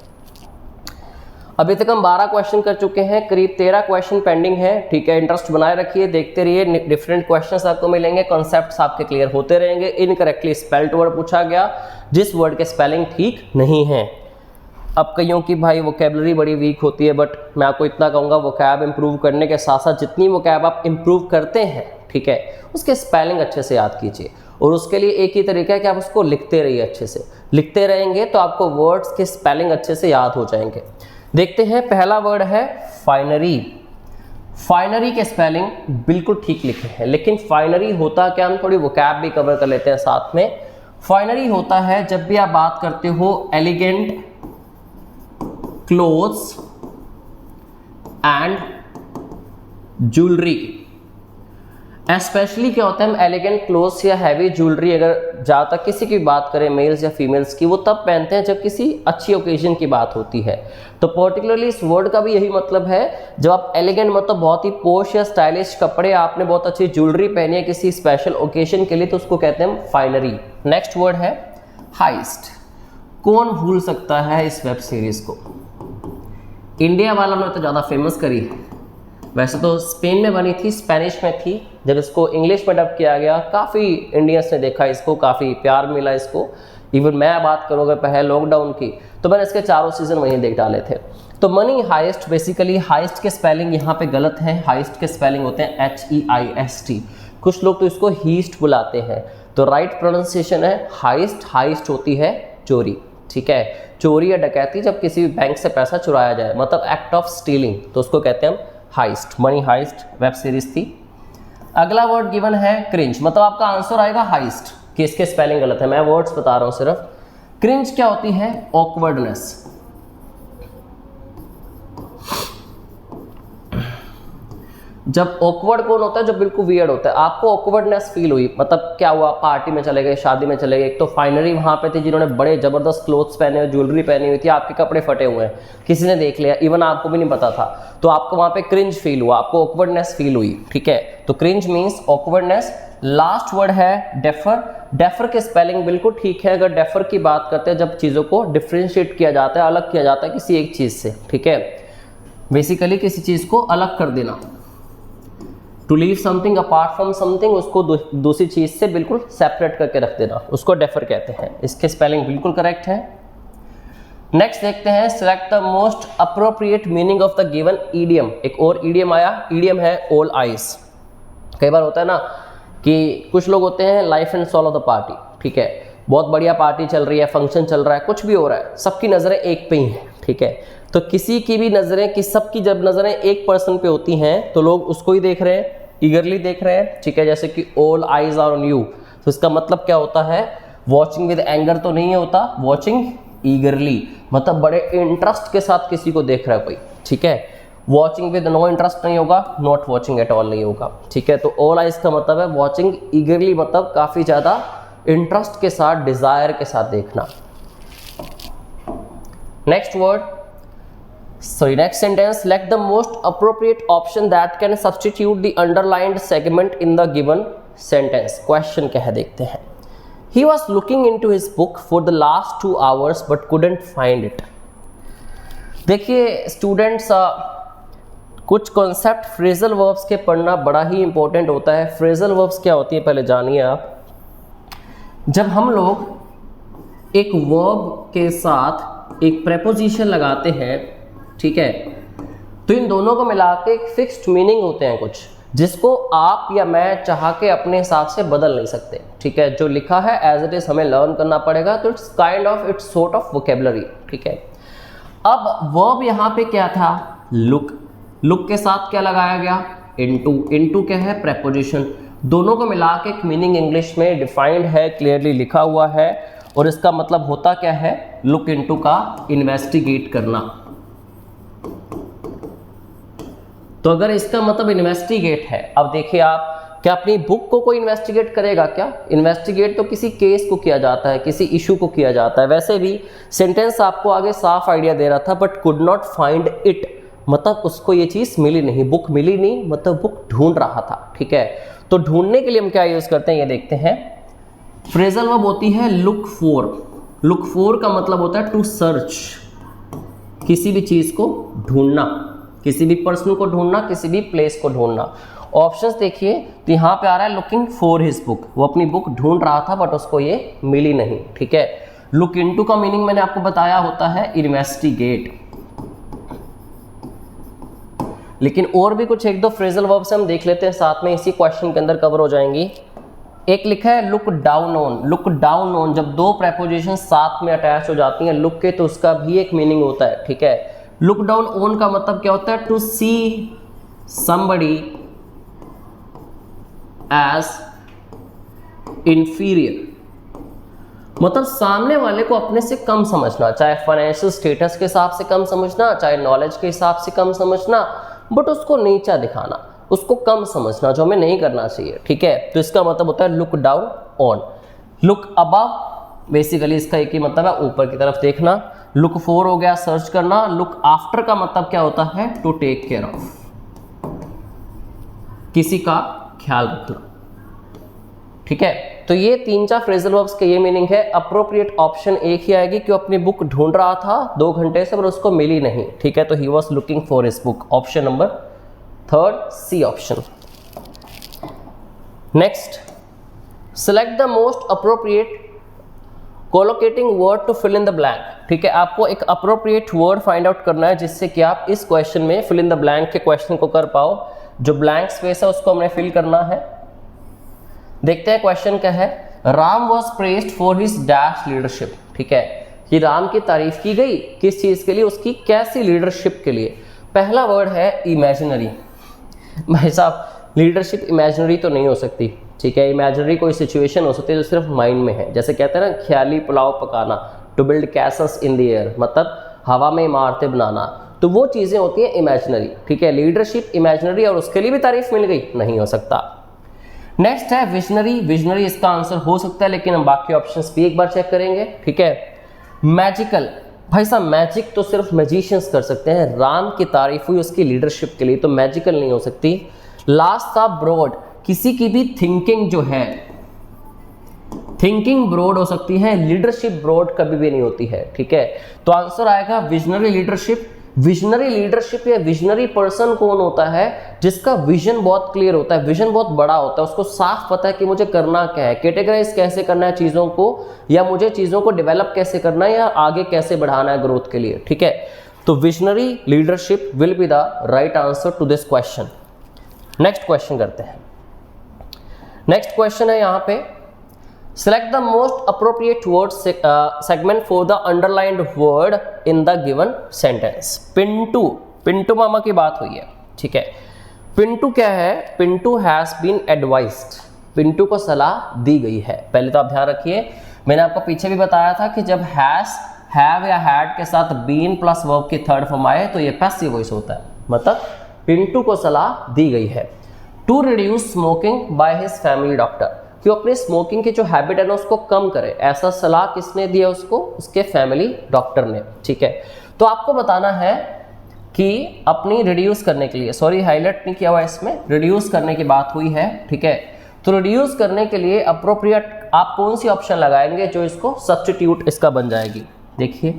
अभी तक हम 12 क्वेश्चन कर चुके हैं, करीब 13 क्वेश्चन पेंडिंग है। ठीक है, इंटरेस्ट बनाए रखिए, देखते रहिए, डिफरेंट क्वेश्चंस आपको मिलेंगे, कॉन्सेप्ट्स आपके क्लियर होते रहेंगे। इनकरेक्टली स्पेल्ड वर्ड पूछा गया, जिस वर्ड के स्पेलिंग ठीक नहीं है। अब कईयों की भाई वोकैबुलरी बड़ी वीक होती है, बट मैं आपको इतना कहूँगा, वोकैब इंप्रूव करने के साथ साथ जितनी वोकैब आप इंप्रूव करते हैं, ठीक है, उसके स्पेलिंग अच्छे से याद कीजिए। और उसके लिए एक ही तरीका है कि आप उसको लिखते रहिए, अच्छे से लिखते रहेंगे तो आपको वर्ड्स के स्पेलिंग अच्छे से याद हो जाएंगे। देखते हैं, पहला वर्ड है फाइनरी। फाइनरी के स्पेलिंग बिल्कुल ठीक लिखे हैं, लेकिन फाइनरी होता क्या, हम थोड़ी वोकैब भी कवर कर लेते हैं साथ में। फाइनरी होता है जब भी आप बात करते हो elegant clothes and jewellery. Specially क्या होता है, हम एलिगेंट क्लोथ्स या हैवी ज्वेलरी, अगर ज़्यादातर किसी की बात करें मेल्स या फीमेल्स की, वो तब पहनते हैं जब किसी अच्छी ओकेजन की बात होती है। तो पर्टिकुलरली इस वर्ड का भी यही मतलब है, जब आप एलिगेंट मतलब बहुत ही पोश या स्टाइलिश कपड़े, आपने बहुत अच्छी ज्वेलरी पहनी है किसी स्पेशल ओकेजन के लिए, तो उसको कहते हैं फाइनरी। नेक्स्ट वर्ड है हाइस्ट। कौन भूल सकता है इस वेब सीरीज को, इंडिया वालों ने तो ज़्यादा फेमस करी है, वैसे तो स्पेन में बनी थी, स्पेनिश में थी, जब इसको इंग्लिश में डब किया गया काफ़ी इंडियंस ने देखा इसको, काफ़ी प्यार मिला इसको। इवन मैं बात करूँ अगर पहले लॉकडाउन की, तो मैंने इसके 4 सीजन वहीं देख डाले थे। तो मनी हाइस्ट, बेसिकली हाइस्ट के स्पेलिंग यहाँ पे गलत है, हाइस्ट के स्पेलिंग होते हैं HEIST, कुछ लोग तो इसको हीस्ट बुलाते हैं, तो राइट प्रोनाउंसिएशन है हाइस्ट। हाइस्ट होती है चोरी। ठीक है, चोरी या डकैती, जब किसी भी बैंक से पैसा चुराया जाए, मतलब एक्ट ऑफ स्टीलिंग, तो उसको कहते हैं हम heist. Money heist web series थी। अगला वर्ड गिवन है क्रिंज, मतलब आपका आंसर आएगा हाइस्ट, कि इसके स्पेलिंग गलत है, मैं वर्ड्स बता रहा हूं सिर्फ। क्रिंज क्या होती है, ऑकवर्डनेस। जब ऑकवर्ड कौन होता है, जब बिल्कुल वियर्ड होता है, आपको ऑकवर्डनेस फील हुई, मतलब क्या हुआ, पार्टी में चले गए, शादी में चले गए, एक तो फाइनली वहां पे थे जिन्होंने बड़े जबरदस्त क्लोथ्स पहने हुए, ज्वेलरी पहनी हुई थी, आपके कपड़े फटे हुए हैं, किसी ने देख लिया, इवन आपको भी नहीं पता था, तो आपको वहां पे क्रिंज फील हुआ, आपको ऑकवर्डनेस फील हुई। ठीक है, तो cringe means awkwardness. Last word है डेफर। डेफर के स्पेलिंग बिल्कुल ठीक है, अगर डेफर की बात करते हैं जब चीज़ों को डिफ्रेंशिएट किया जाता है, अलग किया जाता है किसी एक चीज़ से। ठीक है, बेसिकली किसी चीज़ को अलग कर देना, to leave something apart from something, उसको दूसरी चीज़ से बिल्कुल सेपरेट करके रख देना, उसको डेफर कहते हैं। इसके स्पेलिंग बिल्कुल करेक्ट है। नेक्स्ट देखते हैं, select the most appropriate meaning of the given idiom. एक और ईडियम आया, ईडियम है ऑल आइज। कई बार होता है ना कि कुछ लोग होते हैं life and soul of the party. ठीक है, बहुत बढ़िया पार्टी चल रही है, फंक्शन चल रहा है, कुछ भी हो रहा है, सबकी नज़रें एक पे ही हैं। ठीक है, तो किसी की भी नज़रें, कि सबकी जब नज़रें एक पर्सन पे होती हैं तो लोग उसको ही देख रहे हैं, ईगरली देख रहे हैं। ठीक है, जैसे कि all eyes are on you, तो इसका मतलब क्या होता है, वॉचिंग विद एंगर तो नहीं होता, वॉचिंग ईगरली मतलब बड़े इंटरेस्ट के साथ किसी को देख रहा है कोई, ठीक है। वॉचिंग विद नो इंटरेस्ट नहीं होगा, नॉट वॉचिंग एट ऑल नहीं होगा, ठीक है। तो ऑल आइज का मतलब है वॉचिंग ईगरली मतलब काफ़ी ज़्यादा इंटरेस्ट के साथ, डिज़ायर के साथ देखना। Next word, sorry next sentence, select the most appropriate option that can substitute the underlined segment in the given sentence। Question क्या है देखते हैं। He was looking into his book for the last 2 hours but couldn't find it। देखिए students, कुछ concept phrasal verbs के पढ़ना बड़ा ही important होता है। फ्रेजल वर्ब्स क्या होती है पहले जानिए आप। जब हम लोग एक वर्ब के साथ एक प्रेपोजिशन लगाते हैं, ठीक है, तो इन दोनों को मिला के एक फिक्स्ड मीनिंग होते हैं कुछ, जिसको आप या मैं चाह के अपने हिसाब से बदल नहीं सकते, ठीक है। जो लिखा है एज इट इज हमें लर्न करना पड़ेगा, तो it's kind of its sort of vocabulary, ठीक है। अब वर्ब यहाँ पे क्या था, लुक, लुक के साथ क्या लगाया गया, इनटू, इनटू क्या है, प्रेपोजिशन। दोनों को मिला के एक मीनिंग इंग्लिश में डिफाइंड है, क्लियरली लिखा हुआ है, और इसका मतलब होता क्या है, लुक इनटू का इन्वेस्टिगेट करना। तो अगर इसका मतलब इन्वेस्टिगेट है, अब देखिए आप, क्या अपनी बुक को कोई इन्वेस्टिगेट करेगा क्या? इन्वेस्टिगेट तो किसी केस को किया जाता है, किसी इशू को किया जाता है। वैसे भी सेंटेंस आपको आगे साफ आइडिया दे रहा था, but could not find it मतलब उसको ये चीज़ मिली नहीं, बुक मिली नहीं, मतलब बुक ढूंढ रहा था, ठीक है। तो ढूंढने के लिए हम क्या यूज़ करते हैं ये देखते हैं। फ्रेजल वर्ब होती है लुक फॉर। लुक फॉर का मतलब होता है टू सर्च, किसी भी चीज़ को ढूंढना, किसी भी पर्सन को ढूंढना, किसी भी प्लेस को ढूंढना। ऑप्शंस देखिए, तो यहाँ पे आ रहा है लुकिंग फॉर हिज बुक, वो अपनी बुक ढूंढ रहा था बट उसको ये मिली नहीं, ठीक है। लुक इनटू का मीनिंग मैंने आपको बताया होता है इन्वेस्टिगेट। लेकिन और भी कुछ एक दो फ्रेजल वर्ब्स हम देख लेते हैं, साथ में इसी क्वेश्चन के अंदर कवर हो जाएंगी। एक लिखा है look down on. Look down on, जब दो प्रेपोजिशन साथ में अटैच हो जाती हैं लुक के, तो उसका भी एक मीनिंग होता है, ठीक है। लुक डाउन ऑन का मतलब क्या होता है, to see somebody as inferior, मतलब सामने वाले को अपने से कम समझना, चाहे फाइनेंशियल स्टेटस के हिसाब से कम समझना, चाहे नॉलेज के हिसाब से कम समझना, बट उसको नीचा दिखाना, उसको कम समझना, जो हमें नहीं करना चाहिए, ठीक है। तो इसका मतलब होता है look down on. Look above, basically इसका एक ही मतलब है ऊपर की तरफ देखना। लुक फॉर हो गया सर्च करना। लुक आफ्टर का मतलब क्या होता है, टू टेक केयर ऑफ, किसी का ख्याल रखना, ठीक है। तो ये 3-4 फ्रेजल वर्ब्स के ये मीनिंग है। अप्रोप्रिएट ऑप्शन एक ही आएगी कि वो अपनी बुक ढूंढ रहा था 2 घंटे से पर उसको मिली नहीं, ठीक है। तो he was looking for his book, option number 3, C option. Next, select the most appropriate collocating word to fill in the blank, ठीक है। आपको एक अप्रोप्रिएट वर्ड फाइंड आउट करना है जिससे कि आप इस क्वेश्चन में फिल इन द ब्लैंक के क्वेश्चन को कर पाओ। जो ब्लैंक स्पेस है उसको हमने फिल करना है। देखते हैं क्वेश्चन क्या है। Ram was praised for his dash leadership, ठीक है। कि राम की तारीफ की गई किस चीज के लिए, उसकी कैसी लीडरशिप के लिए। पहला वर्ड है इमेजिनरी। भाई साहब, लीडरशिप इमेजिनरी तो नहीं हो सकती, ठीक है। इमेजिनरी कोई सिचुएशन हो सकती है जो सिर्फ माइंड में है, जैसे कहते हैं ना ख्याली पुलाव पकाना, to build castles in the air, मतलब हवा में इमारतें बनाना, तो वो चीज़ें होती हैं इमेजिनरी, ठीक है। लीडरशिप इमेजिनरी और उसके लिए भी तारीफ मिल गई, नहीं हो सकता। नेक्स्ट है विजनरी। विजनरी इसका आंसर हो सकता है, लेकिन हम बाकी ऑप्शंस भी एक बार चेक करेंगे, ठीक है। मैजिकल, भाई साहब मैजिक तो सिर्फ मैजिशियंस कर सकते हैं, राम की तारीफ हुई उसकी लीडरशिप के लिए, तो मैजिकल नहीं हो सकती। लास्ट था ब्रॉड, किसी की भी थिंकिंग जो है, थिंकिंग ब्रॉड हो सकती है, लीडरशिप ब्रॉड कभी भी नहीं होती है, ठीक है। तो आंसर आएगा विजनरी लीडरशिप। विजनरी लीडरशिप या विजनरी पर्सन कौन होता है, जिसका विजन बहुत क्लियर होता है, विजन बहुत बड़ा होता है, उसको साफ पता है कि मुझे करना क्या है, कैटेगराइज कैसे करना है चीज़ों को, या मुझे चीज़ों को डेवलप कैसे करना है, या आगे कैसे बढ़ाना है ग्रोथ के लिए, ठीक है। तो visionary leadership will be the right answer to this question. Next question करते हैं। नेक्स्ट क्वेश्चन है यहाँ पे, select the most appropriate word segment for the underlined word in the given sentence। Pintu, Pintu मामा की बात हुई है, ठीक है। पिंटू क्या है, Pintu has been advised, Pintu को सलाह दी गई है। पहले तो आप ध्यान रखिए, मैंने आपको पीछे भी बताया था कि जब हैज हैव या हैड के साथ बीन प्लस वर्ब की थर्ड फॉर्म आए तो ये पैसिव वॉइस होता है, मतलब पिंटू को सलाह दी गई है to reduce smoking by his family doctor, कि वो अपनी स्मोकिंग की जो हैबिट है ना उसको कम करे, ऐसा सलाह किसने दिया उसको, उसके फैमिली डॉक्टर ने। ठीक है, तो आपको बताना है कि अपनी रिड्यूस करने के लिए, सॉरी हाईलाइट नहीं किया हुआ इसमें, रिड्यूस करने की बात हुई है। ठीक है, तो रिड्यूस करने के लिए अप्रोप्रिएट आप कौन सी ऑप्शन लगाएंगे जो इसको सब्स्टिट्यूट इसका बन जाएगी। देखिए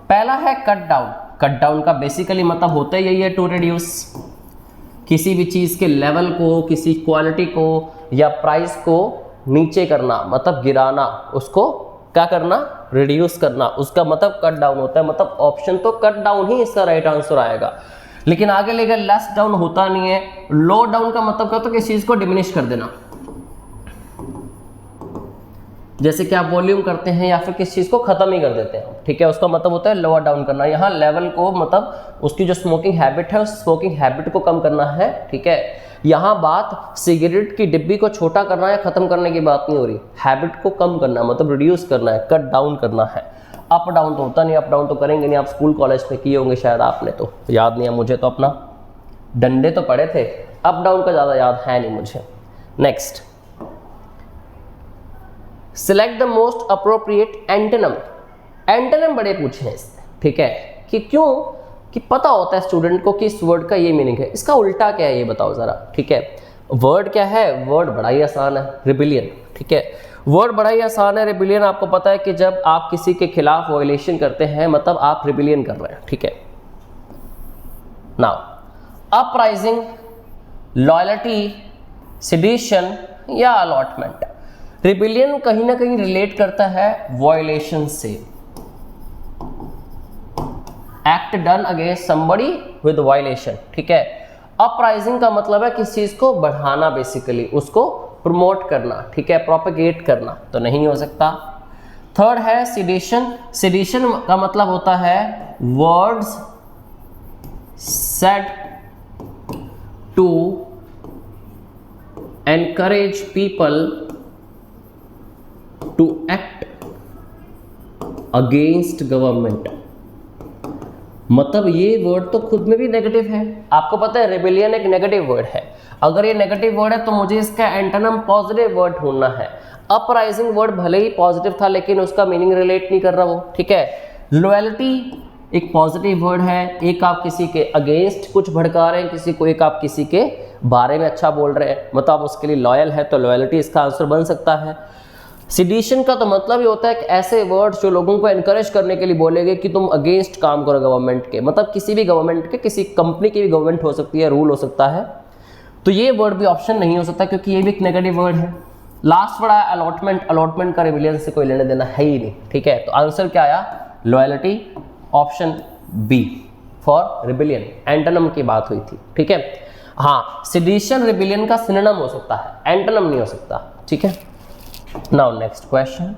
पहला है कट डाउन। कट डाउन का बेसिकली मतलब होता ही यही है, टू रिड्यूस, किसी भी चीज़ के लेवल को, किसी क्वालिटी को या प्राइस को नीचे करना, मतलब गिराना, उसको क्या करना, रिड्यूस करना, उसका मतलब कट डाउन होता है। मतलब ऑप्शन तो कट डाउन ही इसका राइट आंसर आएगा, लेकिन आगे लेकर लेस डाउन होता नहीं है। लो डाउन का मतलब क्या होता है, किसी चीज़ को डिमिनिश कर देना, जैसे कि आप वॉल्यूम करते हैं या फिर किसी चीज़ को ख़त्म ही कर देते हैं। ठीक है, उसका मतलब होता है लोअर डाउन करना। यहाँ लेवल को मतलब उसकी जो स्मोकिंग हैबिट है उस स्मोकिंग हैबिट को कम करना है। ठीक है, यहाँ बात सिगरेट की डिब्बी को छोटा करना या ख़त्म करने की बात नहीं हो रही, हैबिट को कम करना मतलब रिड्यूस करना है, कट डाउन करना है। अप डाउन तो होता नहीं, अप डाउन तो करेंगे नहीं, आप स्कूल कॉलेज में किए होंगे शायद, आपने तो याद नहीं है, मुझे तो अपना डंडे तो पड़े थे, अप डाउन का ज़्यादा याद है नहीं मुझे। Next, select the most appropriate antonym. Antonym बड़े पूछे हैं इससे, ठीक है, कि क्यों, कि पता होता है स्टूडेंट को कि इस वर्ड का ये मीनिंग है, इसका उल्टा क्या है ये बताओ जरा। ठीक है, वर्ड क्या है, वर्ड बड़ा ही आसान है, रिबिलियन। ठीक है, वर्ड बड़ा ही आसान है रिबिलियन। आपको पता है कि जब आप किसी के खिलाफ वायलेशन करते हैं मतलब आप रिबिलियन कर रहे हैं। ठीक है, नाउ अपराइजिंग, लॉयल्टी, सेडिशन या अलॉटमेंट। रिबिलियन कहीं ना कहीं रिलेट करता है वायलेशन से, act done against somebody with violation. ठीक है, अपराइजिंग का मतलब है किसी चीज को बढ़ाना, बेसिकली उसको प्रमोट करना। ठीक है, प्रोपेगेट करना, तो नहीं हो सकता। थर्ड है सेडिशन। सेडिशन का मतलब होता है words said to encourage people to act against government. मतलब ये वर्ड तो खुद में भी नेगेटिव है। आपको पता है रेबेलियन एक नेगेटिव वर्ड है, अगर ये नेगेटिव वर्ड है तो मुझे इसका एंटोनिम पॉजिटिव वर्ड ढूंढना है। अपराइजिंग वर्ड भले ही पॉजिटिव था लेकिन उसका मीनिंग रिलेट नहीं कर रहा वो। ठीक है, लॉयल्टी एक पॉजिटिव वर्ड है, एक आप किसी के अगेंस्ट कुछ भड़का रहे हैं किसी को, एक आप किसी के बारे में अच्छा बोल रहे हैं, मतलब आप उसके लिए लॉयल है, तो लॉयल्टी इसका आंसर बन सकता है। सेडिशन का तो मतलब ये होता है कि ऐसे वर्ड्स जो लोगों को एनकरेज करने के लिए बोलेंगे कि तुम अगेंस्ट काम करो गवर्नमेंट के, मतलब किसी भी गवर्नमेंट के, किसी कंपनी की भी गवर्नमेंट हो सकती है, रूल हो सकता है, तो ये वर्ड भी ऑप्शन नहीं हो सकता क्योंकि ये भी एक नेगेटिव वर्ड है। लास्ट वर्ड आया अलॉटमेंट। अलॉटमेंट का रिबिलियन से कोई लेने देना है ही नहीं। ठीक है, तो आंसर क्या आया, loyalty, option B for rebellion. Antonym की बात हुई थी। ठीक है, हाँ, सेडिशन रिबिलियन का सिनोनिम हो सकता है, एंटोनिम नहीं हो सकता। ठीक है, नाउ नेक्स्ट क्वेश्चन,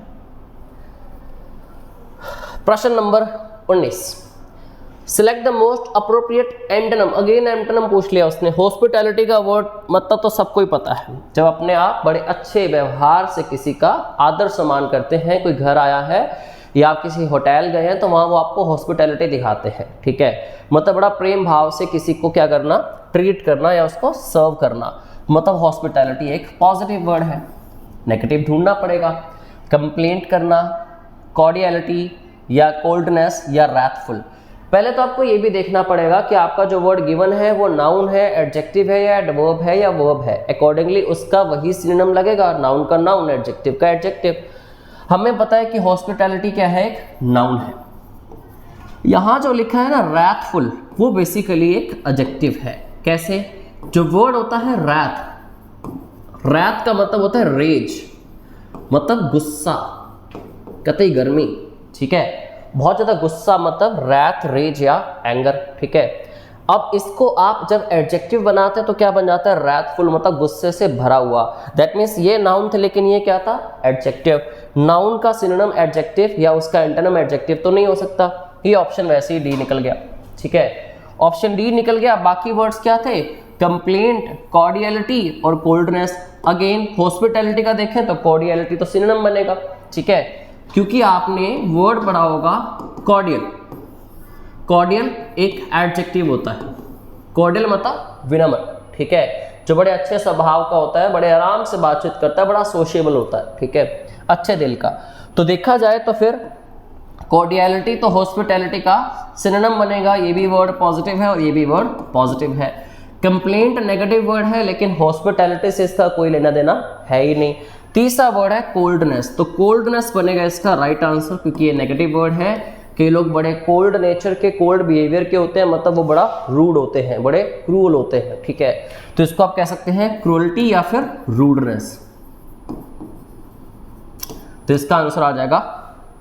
प्रश्न number 19, select the most appropriate antonym. Again antonym पूछ लिया उसने। हॉस्पिटैलिटी का वर्ड मतलब तो सबको ही पता है, जब अपने आप बड़े अच्छे व्यवहार से किसी का आदर सम्मान करते हैं, कोई घर आया है या आप किसी होटल गए हैं तो वहाँ वो आपको हॉस्पिटैलिटी दिखाते हैं। ठीक है, मतलब बड़ा प्रेम भाव से किसी को क्या करना, ट्रीट करना या उसको सर्व करना, मतलब हॉस्पिटैलिटी एक पॉजिटिव वर्ड है। नेगेटिव ढूंढना पड़ेगा, कंप्लेंट करना, कॉर्डियलिटी या कोल्डनेस या रैथफुल। पहले तो आपको ये भी देखना पड़ेगा कि आपका जो वर्ड गिवन है वो नाउन है, एडजेक्टिव है या एडवर्ब है या वर्ब है, अकॉर्डिंगली उसका वही सिनोनिम लगेगा। नाउन का नाउन, एडजेक्टिव का एडजेक्टिव। हमें पता है कि हॉस्पिटैलिटी क्या है, एक नाउन है। यहाँ जो लिखा है ना रैथफुल, वो बेसिकली एक एडजेक्टिव है। कैसे, जो वर्ड होता है रैथ, रैथ का मतलब होता है रेज, मतलब गुस्सा, कतई गर्मी। ठीक है, बहुत ज़्यादा गुस्सा, मतलब रैथ, रेज या एंगर। ठीक है, अब इसको आप जब एडजेक्टिव बनाते हैं तो क्या बन जाता है, रैथफुल, मतलब गुस्से से भरा हुआ। दैट मीन्स ये नाउन थे लेकिन ये क्या था, एडजेक्टिव। नाउन का सिनोनिम एडजेक्टिव या उसका एंटोनिम एडजेक्टिव तो नहीं हो सकता। ये ऑप्शन वैसे ही डी निकल गया। ठीक है, ऑप्शन डी निकल गया। बाकी वर्ड्स क्या थे, कंप्लेंट, कॉर्डियलिटी और कोल्डनेस। अगेन हॉस्पिटैलिटी का देखें तो कॉर्डियलिटी तो सिनोनिम बनेगा। ठीक है, क्योंकि आपने वर्ड पढ़ा होगा कॉर्डियल। कॉर्डियल एक एडजेक्टिव होता है, कॉर्डियल मतलब विनम्र, ठीक है, जो बड़े अच्छे स्वभाव का होता है, बड़े आराम से बातचीत करता है, बड़ा सोशिएबल होता है, ठीक है, अच्छे दिल का। तो देखा जाए तो फिर कॉर्डियलिटी तो हॉस्पिटैलिटी का सिनोनिम बनेगा, ये भी वर्ड पॉजिटिव है और ये भी वर्ड पॉजिटिव है। कंप्लेंट नेगेटिव वर्ड है, लेकिन हॉस्पिटैलिटी से इसका कोई लेना देना है ही नहीं। तीसरा वर्ड है कोल्डनेस, तो कोल्डनेस बनेगा इसका राइट आंसर, क्योंकि ये नेगेटिव वर्ड है। कई लोग बड़े कोल्ड नेचर के, कोल्ड बिहेवियर के होते हैं, मतलब वो बड़ा रूड होते हैं, बड़े क्रूअल होते हैं, ठीक है, तो इसको आप कह सकते हैं क्रूअल्टी या फिर रूडनेस। तो इसका आंसर आ जाएगा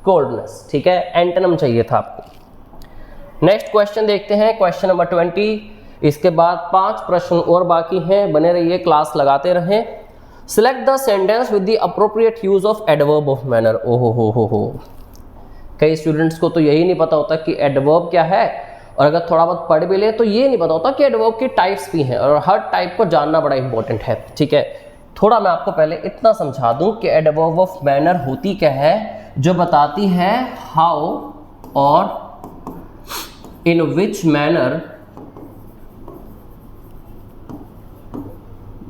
कोल्डनेस, ठीक है, एंटोनिम चाहिए था आपको। नेक्स्ट क्वेश्चन देखते हैं, क्वेश्चन नंबर 20। इसके बाद 5 प्रश्न और बाकी हैं, बने रहिए, क्लास लगाते रहें। Select the sentence with the appropriate use of adverb of manner. ओहो हो, कई स्टूडेंट्स को तो यही नहीं पता होता कि एडवर्ब क्या है, और अगर थोड़ा बहुत पढ़ भी ले तो ये नहीं पता होता कि एडवर्ब की टाइप्स भी हैं, और हर टाइप को जानना बड़ा इंपॉर्टेंट है, ठीक है। थोड़ा मैं आपको पहले इतना समझा दूं कि एडवर्ब ऑफ मैनर होती क्या है, जो बताती है हाउ और in which manner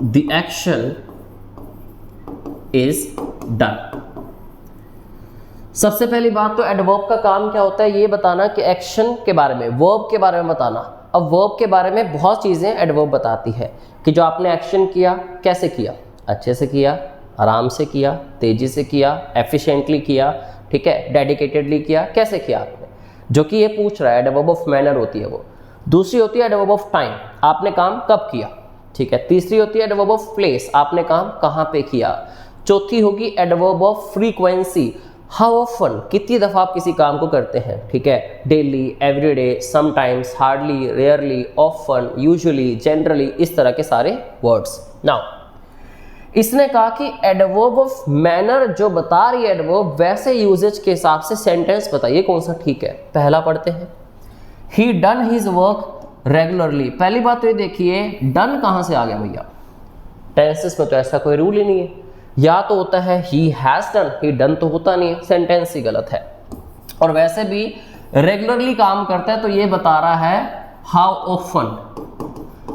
the action is done. सबसे पहली बात तो एडवर्ब का काम क्या होता है, ये बताना कि एक्शन के बारे में, वर्ब के बारे में बताना। अब वर्ब के बारे में बहुत चीज़ें एडवर्ब बताती है कि जो आपने एक्शन किया, कैसे किया, अच्छे से किया, आराम से किया, तेजी से किया, एफिशिएंटली किया, ठीक है, डेडिकेटेडली किया, कैसे किया आपने, जो कि ये पूछ रहा है, एडवर्ब ऑफ मैनर होती है वो। दूसरी होती है एडवर्ब ऑफ टाइम, आपने काम कब किया, ठीक है। तीसरी होती है एडवर्ब ऑफ प्लेस, आपने काम कहाँ पे किया। चौथी होगी adverb of frequency, how often, कितनी दफ़ा आप किसी काम को करते हैं, ठीक है, daily, everyday, sometimes, hardly, rarely, often, usually, generally, इस तरह के सारे वर्ड्स। नाउ इसने कहा कि एडवर्ब ऑफ मैनर जो बता रही है एडवर्ब, वैसे यूजेज के हिसाब से सेंटेंस बताइए कौन सा ठीक है। पहला पढ़ते हैं, ही डन हिज वर्क रेगुलरली। पहली बात तो ये देखिए, डन कहाँ से आ गया भैया, टेंसेस में तो ऐसा कोई रूल ही नहीं है, या तो होता है he has done, he done तो होता नहीं है, सेंटेंस ही गलत है। और वैसे भी रेगुलरली काम करता है, तो ये बता रहा है हाउ ऑफन,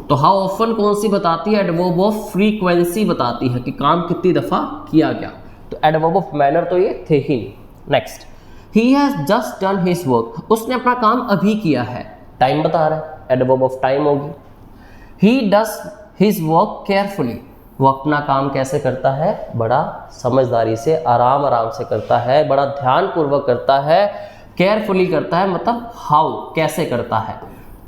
तो हाउ ऑफन कौन सी बताती है, एडवर्ब ऑफ फ्रीक्वेंसी बताती है कि काम कितनी दफा किया गया, तो एडवर्ब ऑफ मैनर तो ये थे ही नहीं। Next, he has just done his work, उसने अपना काम अभी किया है, टाइम बता रहा है, एडवर्ब ऑफ टाइम होगी। He does his work carefully, वो अपना काम कैसे करता है, बड़ा समझदारी से, आराम से करता है, बड़ा ध्यानपूर्वक करता है, केयरफुली करता है, मतलब हाउ, कैसे करता है।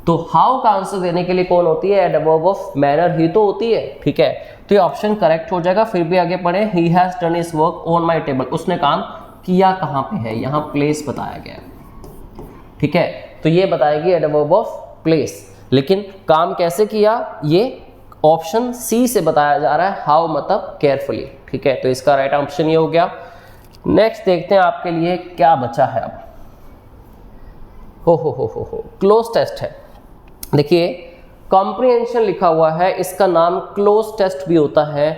तो हाउ का आंसर देने के लिए कौन होती है, एडवर्ब ऑफ मैनर ही तो होती है, ठीक है। तो ये ऑप्शन करेक्ट हो जाएगा। फिर भी आगे पढ़े, he has done his work on my table, उसने काम किया कहाँ पे है, यहाँ प्लेस बताया गया है, ठीक है, तो ये बताएगी एडवर्ब ऑफ प्लेस। लेकिन काम कैसे किया, ये ऑप्शन सी से बताया जा रहा है, हाउ मतलब केयरफुली, ठीक है, तो इसका राइट ऑप्शन ये हो गया। नेक्स्ट देखते हैं आपके लिए क्या बचा है अब। हो क्लोज टेस्ट है। देखिए कॉम्प्रिहेंशन लिखा हुआ है, इसका नाम क्लोज टेस्ट भी होता है।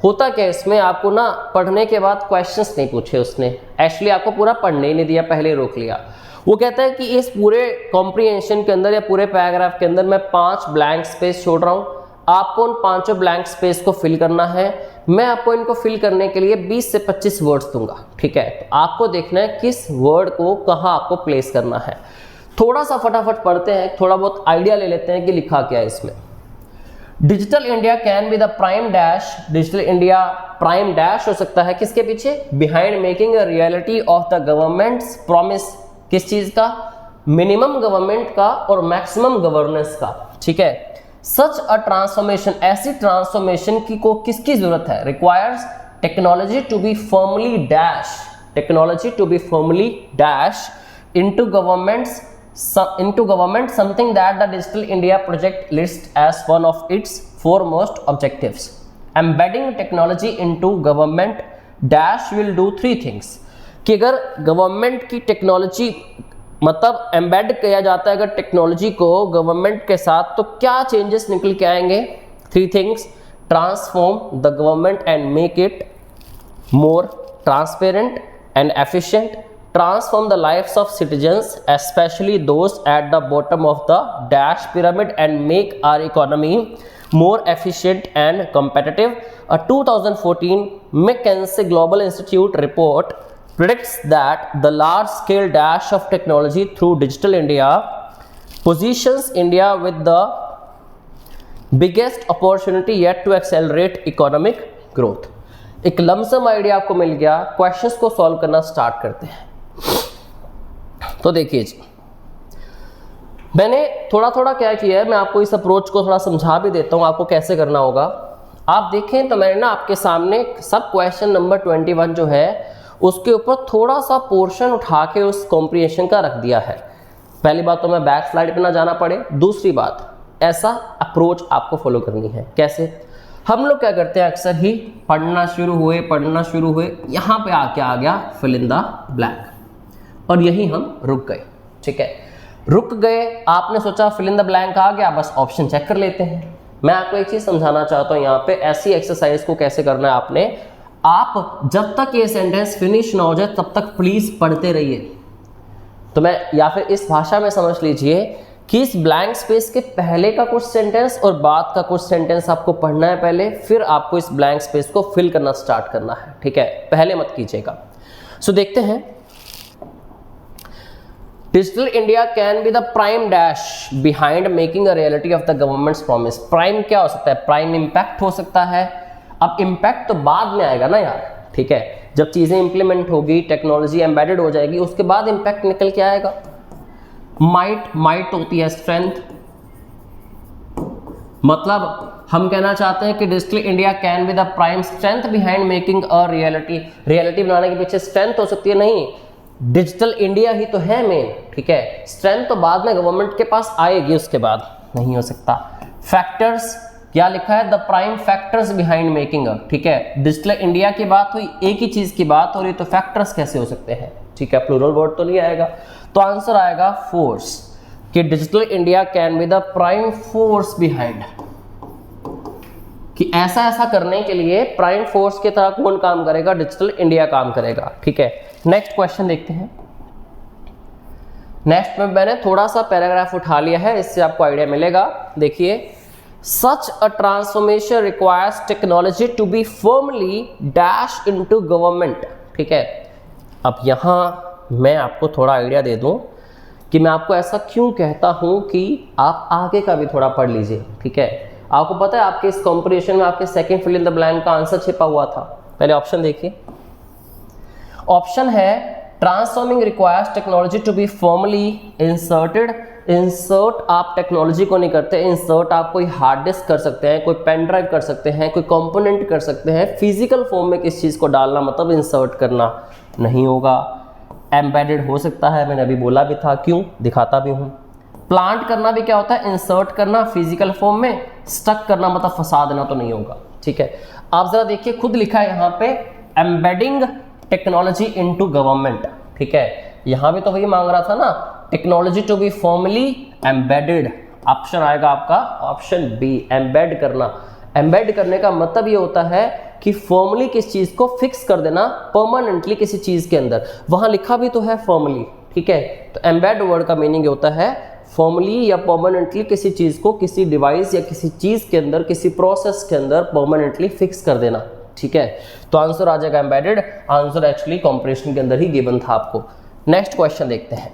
होता क्या, इसमें आपको ना पढ़ने के बाद क्वेश्चंस नहीं पूछे उसने, एक्चुअली आपको पूरा पढ़ने ही नहीं दिया, पहले रोक लिया। वो कहता है कि इस पूरे कॉम्प्रिहेंशन के अंदर या पूरे पैराग्राफ के अंदर मैं 5 ब्लैंक स्पेस छोड़ रहा हूँ, आपको उन 5 ब्लैंक स्पेस को फिल करना है। मैं आपको इनको फिल करने के लिए 20 से 25 वर्ड्स दूंगा, ठीक है, तो आपको देखना है किस वर्ड को कहाँ आपको प्लेस करना है। थोड़ा सा फटाफट पढ़ते हैं, थोड़ा बहुत आइडिया ले लेते हैं कि लिखा क्या है इसमें। Digital India can be the prime dash, digital India prime dash हो सकता है किसके पीछे, behind making a reality of the governments promise, किस चीज का, मिनिमम गवर्नमेंट का और मैक्सिमम गवर्नेंस का, ठीक है। सच अ ट्रांसफॉर्मेशन, ऐसी ट्रांसफॉर्मेशन की को किसकी जरूरत है, requires technology to be firmly dash, technology to be firmly dash into government something that the Digital India project lists as one of its foremost objectives. Embedding technology into government dash will do 3 things, कि अगर government की technology मतलब embed किया जाता है अगर technology को government के साथ, तो क्या चेंजेस निकल के आएंगे, 3 things, transform the government and make it more transparent, and efficient, transform the lives of citizens, especially those at the bottom of the dash pyramid, and make our economy more efficient and competitive. A 2014 McKinsey Global Institute report predicts that the large-scale dash of technology through Digital India positions India with the biggest opportunity yet to accelerate economic growth. एक lump sum idea आपको मिल गया, questions को solve करना start करते हैं। तो देखिए जी, मैंने थोड़ा थोड़ा क्या किया है, मैं आपको इस अप्रोच को थोड़ा समझा भी देता हूँ आपको कैसे करना होगा। आप देखें तो मैंने ना आपके सामने सब क्वेश्चन नंबर 21 जो है उसके ऊपर थोड़ा सा पोर्शन उठा के उस कॉम्प्रिहेंशन का रख दिया है। पहली बात तो मैं बैक स्लाइड पे ना जाना पड़े, दूसरी बात ऐसा अप्रोच आपको फॉलो करनी है। कैसे? हम लोग क्या करते हैं, अक्सर ही पढ़ना शुरू हुए यहाँ पे आके आ गया फिल इन द ब्लैंक और यही हम रुक गए। ठीक है, रुक गए, आपने सोचा फिल इन द ब्लैंक आ गया, बस ऑप्शन चेक कर लेते हैं। मैं आपको एक चीज समझाना चाहता हूँ यहाँ पे, ऐसी एक्सरसाइज को कैसे करना है आपने। आप जब तक ये सेंटेंस फिनिश ना हो जाए तब तक प्लीज पढ़ते रहिए। तो मैं या फिर इस भाषा में समझ लीजिए कि इस ब्लैंक स्पेस के पहले का कुछ सेंटेंस और बाद का कुछ सेंटेंस आपको पढ़ना है पहले, फिर आपको इस ब्लैंक स्पेस को फिल करना स्टार्ट करना है। ठीक है, पहले मत कीजिएगा। सो देखते हैं, digital India can be the prime dash behind making a reality of the governments promise. Prime क्या हो सकता है? प्राइम इंपैक्ट हो सकता है। अब इंपैक्ट तो बाद में आएगा ना यार, ठीक है, जब चीजें इंप्लीमेंट होगी, टेक्नोलॉजी एम्बेडेड हो जाएगी, उसके बाद इंपैक्ट निकल के आएगा। माइट होती है स्ट्रेंथ, मतलब हम कहना चाहते हैं कि digital India can be the prime strength behind making a reality बनाने के पीछे स्ट्रेंथ हो सकती है। नहीं, डिजिटल इंडिया ही तो है मेन। ठीक है, स्ट्रेंथ तो बाद में गवर्नमेंट के पास आएगी, उसके बाद नहीं हो सकता। फैक्टर्स क्या लिखा है? The prime factors behind making a. ठीक है, डिजिटल इंडिया की बात हुई, एक ही चीज की बात हो रही, तो फैक्टर्स कैसे हो सकते हैं? ठीक है, प्लूरल वर्ड तो नहीं आएगा, तो आंसर आएगा फोर्स, कि digital India can be the prime force behind, कि ऐसा ऐसा करने के लिए प्राइम फोर्स की तरह कौन काम करेगा? डिजिटल इंडिया काम करेगा। ठीक है, नेक्स्ट क्वेश्चन देखते हैं। नेक्स्ट में मैंने थोड़ा सा पैराग्राफ उठा लिया है, इससे आपको आइडिया मिलेगा। देखिए, such a transformation requires technology to be firmly dash into government. ठीक है, अब यहां मैं आपको थोड़ा आइडिया दे दूं कि मैं आपको ऐसा क्यों कहता हूं कि आप आगे का भी थोड़ा पढ़ लीजिए। ठीक है, आपको पता है आपके इस कॉम्पिटिशन में आपके second fill in the blank का आंसर छिपा हुआ था। पहले ऑप्शन देखिए, ऑप्शन है transforming requires technology to be formally inserted. Insert आप टेक्नोलॉजी को नहीं करते, इंसर्ट आप कोई हार्ड डिस्क कर सकते हैं, कोई पेन ड्राइव कर सकते हैं, कोई कंपोनेंट कर सकते हैं। फिजिकल फॉर्म में किस चीज़ को डालना मतलब इंसर्ट करना नहीं होगा। एम्बेडेड हो सकता है, मैंने अभी बोला भी था, क्यों दिखाता भी हूँ। प्लांट करना भी क्या होता है? इंसर्ट करना फिजिकल फॉर्म में। स्टक करना मतलब फंसा देना तो नहीं होगा। ठीक है, आप जरा देखिए, खुद लिखा है यहाँ पे एम्बेडिंग टेक्नोलॉजी इनटू गवर्नमेंट। ठीक है, यहाँ भी तो वही मांग रहा था ना, technology to be formally embedded. Option आएगा आपका ऑप्शन बी, एम्बेड करना। एम्बेड करने का मतलब ये होता है कि फॉर्मली किस चीज को फिक्स कर देना परमानेंटली किसी चीज के अंदर। वहां लिखा भी तो है फॉर्मली। ठीक है, तो एम्बेड वर्ड का मीनिंग ये होता है फॉर्मली या परमानेंटली किसी चीज को किसी डिवाइस या किसी चीज के अंदर, किसी प्रोसेस के अंदर परमानेंटली फिक्स कर देना। ठीक है, तो आंसर आ जाएगा एम्बेडेड। आंसर एक्चुअली कॉम्प्रिहेंशन के अंदर ही गिवन था आपको। नेक्स्ट क्वेश्चन देखते हैं,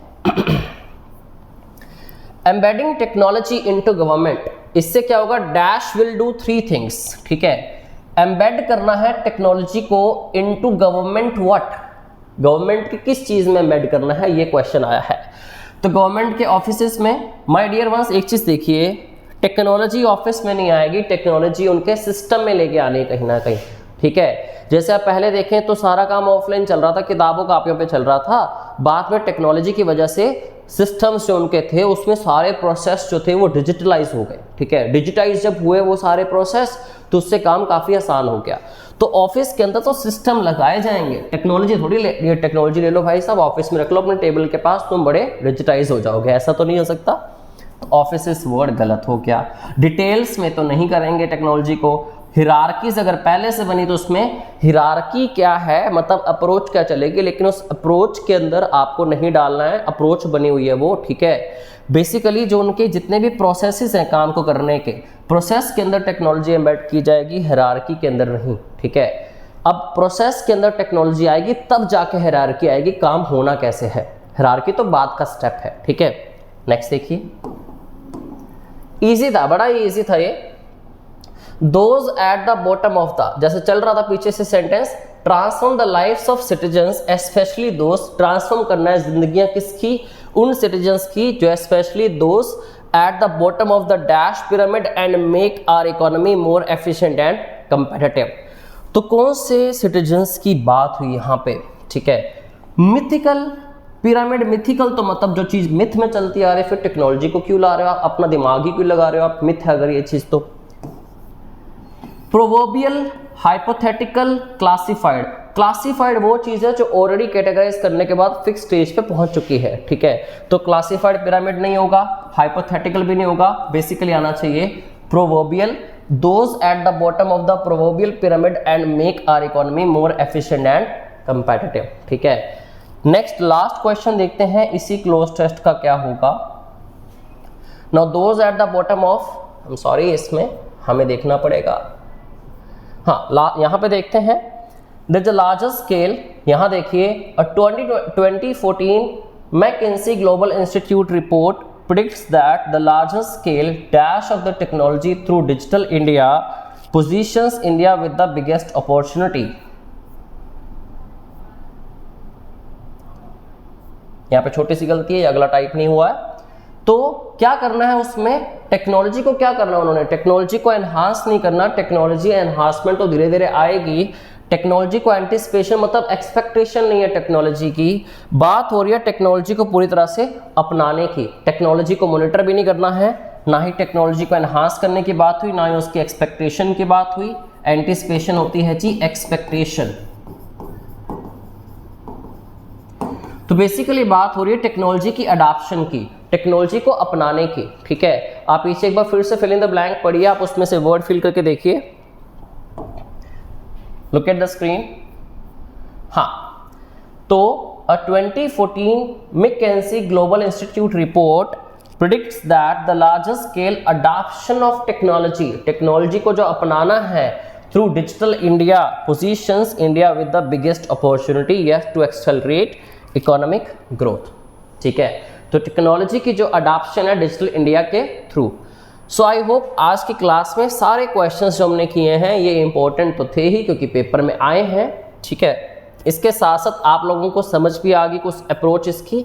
एम्बेडिंग टेक्नोलॉजी इनटू गवर्नमेंट। इससे क्या होगा? Dash will do 3 things. ठीक है, एम्बेड करना है टेक्नोलॉजी को इनटू गवर्नमेंट। व्हाट? गवर्नमेंट की किस चीज में एम्बेड करना है, ये क्वेश्चन आया है। तो गवर्नमेंट के ऑफिसेस में, माय डियर वंस एक चीज देखिए, टेक्नोलॉजी ऑफिस में नहीं आएगी, टेक्नोलॉजी उनके सिस्टम में लेके आने कहीं ना कहीं। ठीक है, जैसे आप पहले देखें तो सारा काम ऑफलाइन चल रहा था, किताबों कापियों पे चल रहा था। बाद में टेक्नोलॉजी की वजह से सिस्टम्स जो उनके थे उसमें सारे प्रोसेस जो थे वो डिजिटलाइज हो गए। ठीक है, डिजिटाइज जब हुए वो सारे प्रोसेस, तो उससे काम काफ़ी आसान हो गया। तो ऑफिस के अंदर तो सिस्टम लगाए जाएंगे, टेक्नोलॉजी थोड़ी ये टेक्नोलॉजी ले लो भाई साहब, ऑफिस में रख लो अपने टेबल के पास, तुम बड़े डिजिटाइज हो जाओगे, ऐसा तो नहीं हो सकता। ऑफिस वर्ड गलत हो गया। डिटेल्स में तो नहीं करेंगे टेक्नोलॉजी को, हिरार्कीज अगर पहले से बनी तो उसमें हिरार्की क्या है, मतलब अप्रोच क्या चलेगी, लेकिन उस अप्रोच के अंदर आपको नहीं डालना है, अप्रोच बनी हुई है वो, ठीक है। बेसिकली जो उनके जितने भी प्रोसेसेस हैं काम को करने के, प्रोसेस के अंदर टेक्नोलॉजी एम्बेड की जाएगी, हिरार्की के अंदर नहीं, ठीक है। अब प्रोसेस के अंदर टेक्नोलॉजी आएगी तब जाके हिरार्की आएगी, काम होना कैसे है, हिरार्की तो बाद का स्टेप है, ठीक है। नेक्स्ट देखिए, इजी था, बड़ा ही इजी था ये। Those at the bottom of the, जैसे चल रहा था पीछे से sentence, transform the lifes of citizens specially those, transform करना है जिंदगियां किसकी, उन सिटीजन्स की जो specially those at the bottom of the dash pyramid and make our economy more efficient and competitive. तो कौन से सिटीजन्स की बात हुई यहाँ पे, ठीक है। मिथिकल पिरामिड, मिथिकल तो मतलब जो चीज मिथ में चलती आ रही है, फिर टेक्नोलॉजी को क्यों ला रहे हो आप, अपना दिमाग ही क्यों लगा रहे हो आप, मिथ है अगर ये चीज तो। प्रोवर्बियल, हाइपोथेटिकल, क्लासिफाइड, क्लासिफाइड वो चीज है जो ऑलरेडी कैटेगराइज करने के बाद फिक्स स्टेज पे पहुंच चुकी है, ठीक है। तो क्लासिफाइड पिरामिड नहीं होगा, हाइपोथेटिकल भी नहीं होगा, बेसिकली आना चाहिए proverbial, those at the bottom of the proverbial pyramid and make our economy more efficient and competitive, ठीक है। नेक्स्ट लास्ट क्वेश्चन देखते हैं इसी क्लोज टेस्ट का क्या होगा। Now those at the bottom of, I am sorry इसमें हमें देखना पड़ेगा, हाँ यहाँ पे देखते हैं, द लार्जेस्ट स्केल, यहाँ देखिए 2014 McKinsey Global Institute report predicts that the largest scale dash of the technology through digital India positions India with the biggest opportunity। यहाँ पे छोटी सी गलती है, अगला टाइप नहीं हुआ है। तो क्या करना है उसमें, टेक्नोलॉजी को क्या करना है उन्होंने, टेक्नोलॉजी को एनहांस नहीं करना, टेक्नोलॉजी एनहांसमेंट तो धीरे धीरे आएगी, टेक्नोलॉजी को एंटिसिपेशन मतलब एक्सपेक्टेशन नहीं है टेक्नोलॉजी की, बात हो रही है टेक्नोलॉजी को पूरी तरह से अपनाने की। टेक्नोलॉजी को मॉनिटर भी नहीं करना है, ना ही टेक्नोलॉजी को एनहांस करने की बात हुई, ना ही उसकी एक्सपेक्टेशन की बात हुई। एंटिसिपेशन होती है जी एक्सपेक्टेशन। तो बेसिकली बात हो रही है टेक्नोलॉजी की अडॉप्शन की, टेक्नोलॉजी को अपनाने की, ठीक है। आप पीछे एक बार फिर से फिल इन द ब्लैंक पढ़िए, आप उसमें से वर्ड फिल करके देखिए, लुक एट द स्क्रीन। हाँ, तो 2014 McKinsey Global Institute report predicts that the largest scale adoption of technology, technology को जो अपनाना है through Digital India positions India with the biggest opportunity yes to accelerate economic growth, ठीक है। तो technology की जो अडॉप्शन है डिजिटल इंडिया के थ्रू। सो आई होप आज की क्लास में सारे क्वेश्चंस जो हमने किए हैं ये इंपॉर्टेंट तो थे ही क्योंकि पेपर में आए हैं, ठीक है। इसके साथ साथ आप लोगों को समझ भी आ गई कुछ अप्रोच इसकी।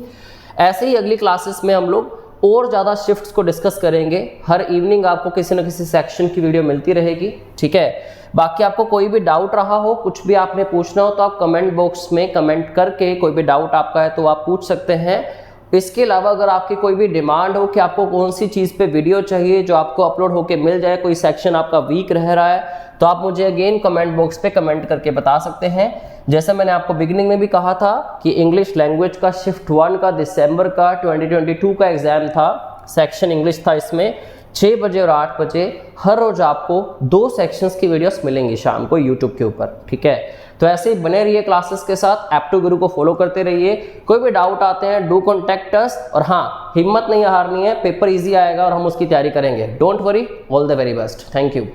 ऐसे ही अगली क्लासेस में हम लोग और ज़्यादा शिफ्ट्स को डिस्कस करेंगे। हर इवनिंग आपको किसी न किसी सेक्शन की वीडियो मिलती रहेगी, ठीक है। बाकी आपको कोई भी डाउट रहा हो, कुछ भी आपने पूछना हो तो आप कमेंट बॉक्स में कमेंट करके कोई भी डाउट आपका है तो आप पूछ सकते हैं। इसके अलावा अगर आपकी कोई भी डिमांड हो कि आपको कौन सी चीज़ पे वीडियो चाहिए जो आपको अपलोड होके मिल जाए, कोई सेक्शन आपका वीक रह रहा है, तो आप मुझे अगेन कमेंट बॉक्स पे कमेंट करके बता सकते हैं। जैसे मैंने आपको बिगिनिंग में भी कहा था कि इंग्लिश लैंग्वेज का शिफ्ट 1 का दिसंबर का 2022 का एग्जाम था, सेक्शन इंग्लिश था, इसमें 6 बजे और 8 बजे हर रोज आपको 2 सेक्शंस की वीडियोस मिलेंगी शाम को यूट्यूब के ऊपर, ठीक है। तो ऐसे ही बने रहिए क्लासेस के साथ, एप्टू गुरु को फॉलो करते रहिए। कोई भी डाउट आते हैं डू कॉन्टैक्ट अस, और हाँ हिम्मत नहीं हारनी है, पेपर इजी आएगा और हम उसकी तैयारी करेंगे। Don't worry, all the very best, thank you.